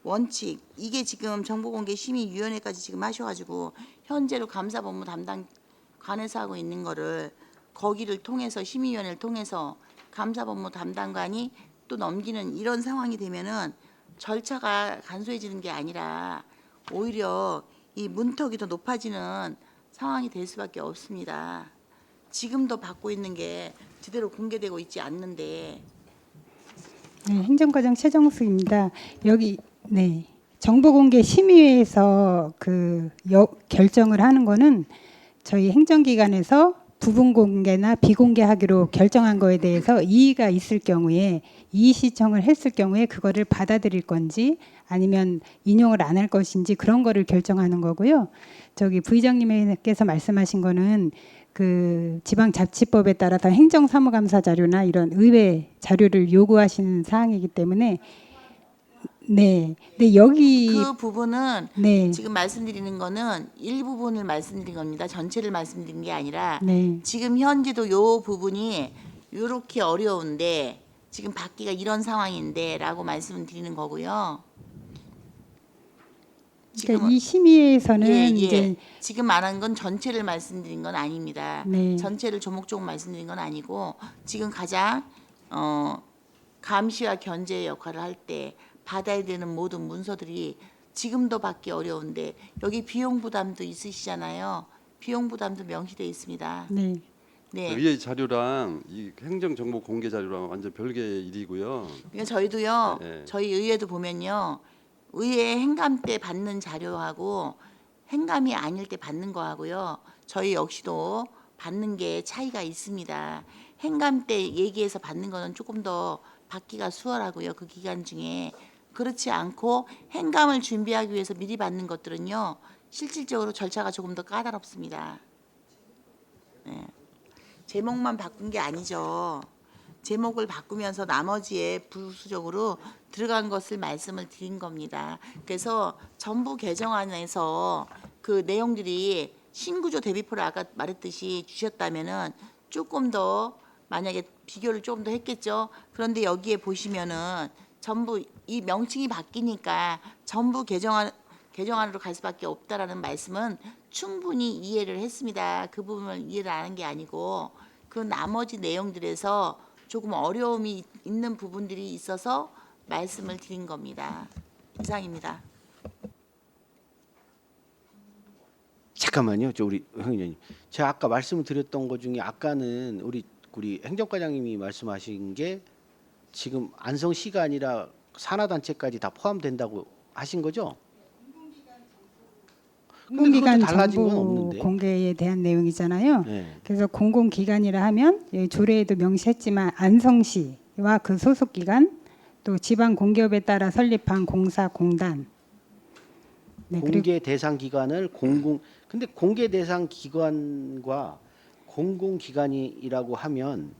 원칙 이게 지금 정보공개심의위원회까지 지금 하셔가지고 현재로 감사법무 담당관에서 하고 있는 거를 거기를 통해서 심의위원회를 통해서 감사법무 담당관이 또 넘기는 이런 상황이 되면은 절차가 간소해지는 게 아니라 오히려 이 문턱이 더 높아지는 상황이 될 수밖에 없습니다. 지금도 받고 있는 게 제대로 공개되고 있지 않는데. 네, 행정과장 최정숙입니다. 여기 네 정보공개 심의회에서 결정을 하는 거는 저희 행정기관에서 부분 공개나 비공개하기로 결정한 거에 대해서 이의가 있을 경우에 이의 시청을 했을 경우에 그거를 받아들일 건지 아니면 인용을 안 할 것인지 그런 거를 결정하는 거고요. 저기 부의장님께서 말씀하신 거는 그 지방자치법에 따라서 행정사무감사 자료나 이런 의회 자료를 요구하시는 사항이기 때문에 네. 근데 여기 그 부분은 네. 지금 말씀드리는 거는 일부분을 말씀드린 겁니다. 전체를 말씀드린 게 아니라 네. 지금 현재도 요 부분이 이렇게 어려운데 지금 받기가 이런 상황인데 라고 말씀을 드리는 거고요. 그러니까 이 심의회에서는 예, 예. 이제 지금 말한 건 전체를 말씀드린 건 아닙니다. 네. 전체를 조목조목 말씀드린 건 아니고 지금 가장 감시와 견제의 역할을 할 때 받아야 되는 모든 문서들이 지금도 받기 어려운데 여기 비용 부담도 있으시잖아요. 비용 부담도 명시되어 있습니다. 네. 네. 위에 자료랑 이 행정정보 공개 자료랑 완전 별개의 일이고요. 그러니까 저희도요. 네. 저희 의회도 보면요. 의회 행감 때 받는 자료하고 행감이 아닐 때 받는 거하고요. 저희 역시도 받는 게 차이가 있습니다. 행감 때 얘기해서 받는 거는 조금 더 받기가 수월하고요. 그 기간 중에 그렇지 않고 행감을 준비하기 위해서 미리 받는 것들은요. 실질적으로 절차가 조금 더 까다롭습니다. 네. 제목만 바꾼 게 아니죠. 제목을 바꾸면서 나머지에 부수적으로 들어간 것을 말씀을 드린 겁니다. 그래서 전부 개정안에서 그 내용들이 신구조 대비표를 아까 말했듯이 주셨다면은 조금 더 만약에 비교를 조금 더 했겠죠. 그런데 여기에 보시면은 전부 이 명칭이 바뀌니까 전부 개정안으로 갈 수밖에 없다라는 말씀은 충분히 이해를 했습니다. 그 부분을 이해를 안 한 게 아니고 그 나머지 내용들에서 조금 어려움이 있는 부분들이 있어서 말씀을 드린 겁니다. 이상입니다. 잠깐만요, 우리 황 의원님. 제가 아까 말씀을 드렸던 것 중에 아까는 우리 행정과장님이 말씀하신 게 지금 안성시가 아니라 산하단체까지 다 포함된다고 하신 거죠? 근데 공공기관 그것도 달라진 건 정보 없는데. 공개에 대한 내용이잖아요. 네. 그래서 공공기관이라 하면 조례에도 명시했지만 안성시와 그 소속기관 또 지방공기업에 따라 설립한 공사 공단 네, 그리고 공개 대상 기관을 근데 공개 대상 기관과 공공기관이라고 하면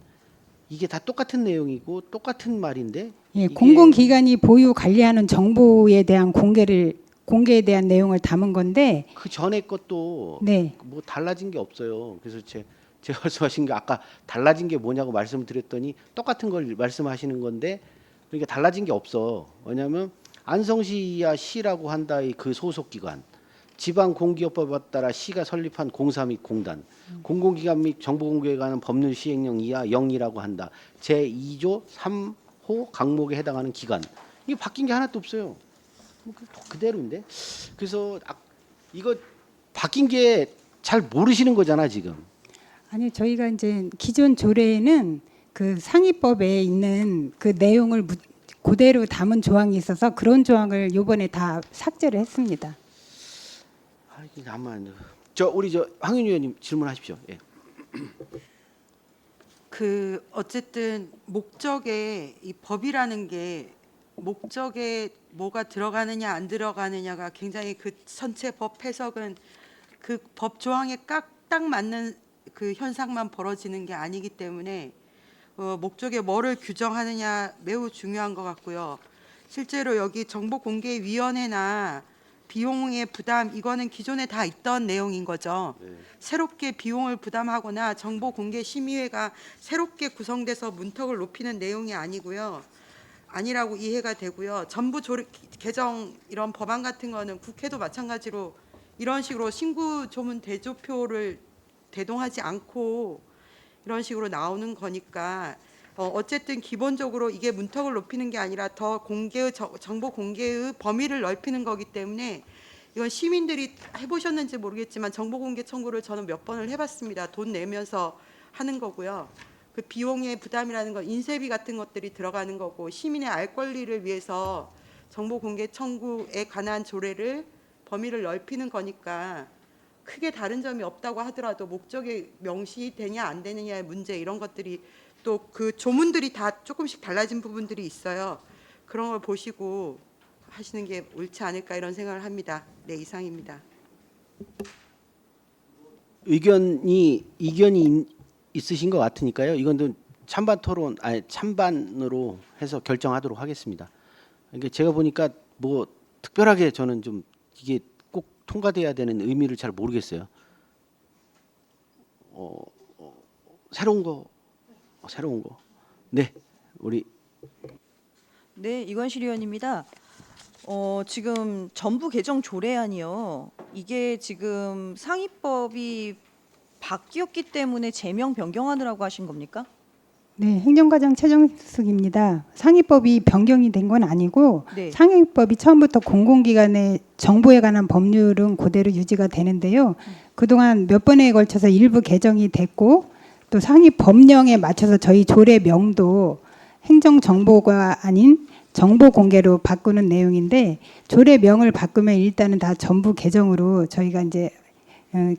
이게 다 똑같은 내용이고 똑같은 말인데 예, 이게 공공기관이 보유 관리하는 정보에 대한 공개에 대한 내용을 담은 건데 그 전에 것도 네. 뭐 달라진 게 없어요. 그래서 제가 말씀하신 게 아까 달라진 게 뭐냐고 말씀을 드렸더니 똑같은 걸 말씀하시는 건데 그러니까 달라진 게 없어. 왜냐하면 안성시와 시라고 한다 그 소속 기관, 지방공기업법에 따라 시가 설립한 공사 및 공단, 공공기관 및 정보공개에 관한 법률 시행령 이하 0이라고 한다. 제2조 3호 강목에 해당하는 기관. 이게 바뀐 게 하나도 없어요. 그대로인데. 그래서 이거 바뀐 게 잘 모르시는 거잖아 지금. 아니 저희가 이제 기존 조례에는 그 상위법에 있는 그 내용을 그대로 담은 조항이 있어서 그런 조항을 요번에 다 삭제를 했습니다. 아마 우리 황윤 의원님 질문하십시오. 예. 그 어쨌든 목적에 이 법이라는 게 목적에 뭐가 들어가느냐 안 들어가느냐가 굉장히 그 전체 법 해석은 그 법 조항에 딱 맞는 그 현상만 벌어지는 게 아니기 때문에 목적에 뭐를 규정하느냐 매우 중요한 것 같고요. 실제로 여기 정보공개위원회나 비용의 부담 이거는 기존에 다 있던 내용인 거죠. 새롭게 비용을 부담하거나 정보 공개 심의회가 새롭게 구성돼서 문턱을 높이는 내용이 아니고요. 아니라고 이해가 되고요. 전부 개정 이런 법안 같은 거는 국회도 마찬가지로 이런 식으로 신구 조문 대조표를 대동하지 않고 이런 식으로 나오는 거니까 어쨌든 기본적으로 이게 문턱을 높이는 게 아니라 더 공개의 정보 공개의 범위를 넓히는 거기 때문에 이건 시민들이 해보셨는지 모르겠지만 정보 공개 청구를 저는 몇 번을 해봤습니다. 돈 내면서 하는 거고요. 그 비용의 부담이라는 건 인쇄비 같은 것들이 들어가는 거고 시민의 알 권리를 위해서 정보 공개 청구에 관한 조례를 범위를 넓히는 거니까 크게 다른 점이 없다고 하더라도 목적이 명시되냐 안 되느냐의 문제 이런 것들이 또 그 조문들이 다 조금씩 달라진 부분들이 있어요. 그런 걸 보시고 하시는 게 옳지 않을까 이런 생각을 합니다. 네, 이상입니다. 이견이 있으신 것 같으니까요. 이건 찬반 토론 아니 찬반으로 해서 결정하도록 하겠습니다. 이게 제가 보니까 뭐 특별하게 저는 좀 이게 꼭 통과돼야 되는 의미를 잘 모르겠어요. 새로운 거. 네, 우리 네, 이관실 의원입니다. 지금 전부 개정 조례안이요. 이게 지금 상위법이 바뀌었기 때문에 제명 변경하느라고 하신 겁니까? 네, 행정과장 최정숙입니다. 상위법이 변경이 된 건 아니고 네. 상위법이 처음부터 공공기관의 정보에 관한 법률은 그대로 유지가 되는데요. 그동안 몇 번에 걸쳐서 일부 개정이 됐고 또 상위 법령에 맞춰서 저희 조례명도 행정정보가 아닌 정보공개로 바꾸는 내용인데 조례명을 바꾸면 일단은 다 전부 개정으로 저희가 이제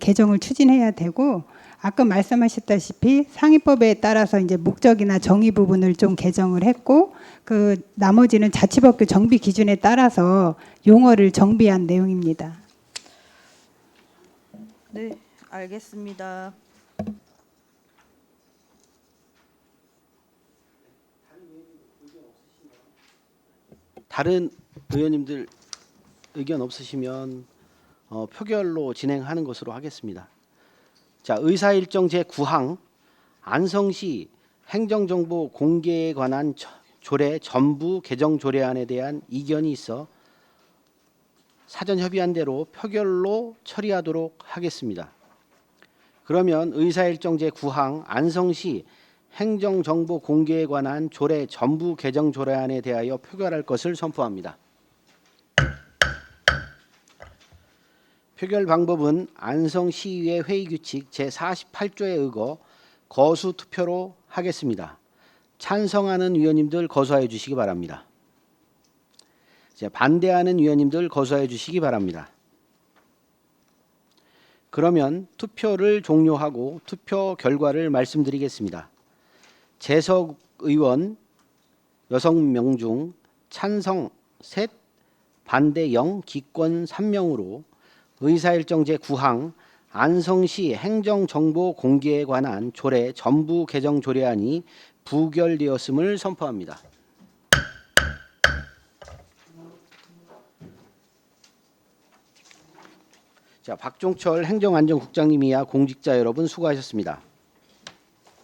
개정을 추진해야 되고 아까 말씀하셨다시피 상위법에 따라서 이제 목적이나 정의 부분을 좀 개정을 했고 그 나머지는 자치법규 정비 기준에 따라서 용어를 정비한 내용입니다. 네, 알겠습니다. 다른 의원님들 의견 없으시면 표결로 진행하는 것으로 하겠습니다. 자, 의사일정 제9항 안성시 행정정보 공개에 관한 조례 전부 개정 조례안에 대한 이견이 있어 사전 협의한 대로 표결로 처리하도록 하겠습니다. 그러면 의사일정 제9항 안성시 행정정보 공개에 관한 조례 전부 개정 조례안에 대하여 표결할 것을 선포합니다. 표결 방법은 안성시의회 회의규칙 제48조에 의거 거수 투표로 하겠습니다. 찬성하는 위원님들 거수하여 주시기 바랍니다. 반대하는 위원님들 거수하여 주시기 바랍니다. 그러면 투표를 종료하고 투표 결과를 말씀드리겠습니다. 재석 의원 6명 중 찬성 3, 반대 0, 기권 3명으로 의사일정 제9항 안성시 행정정보 공개에 관한 조례 전부 개정 조례안이 부결되었음을 선포합니다. 자, 박종철 행정안전국장님이야 공직자 여러분 수고하셨습니다.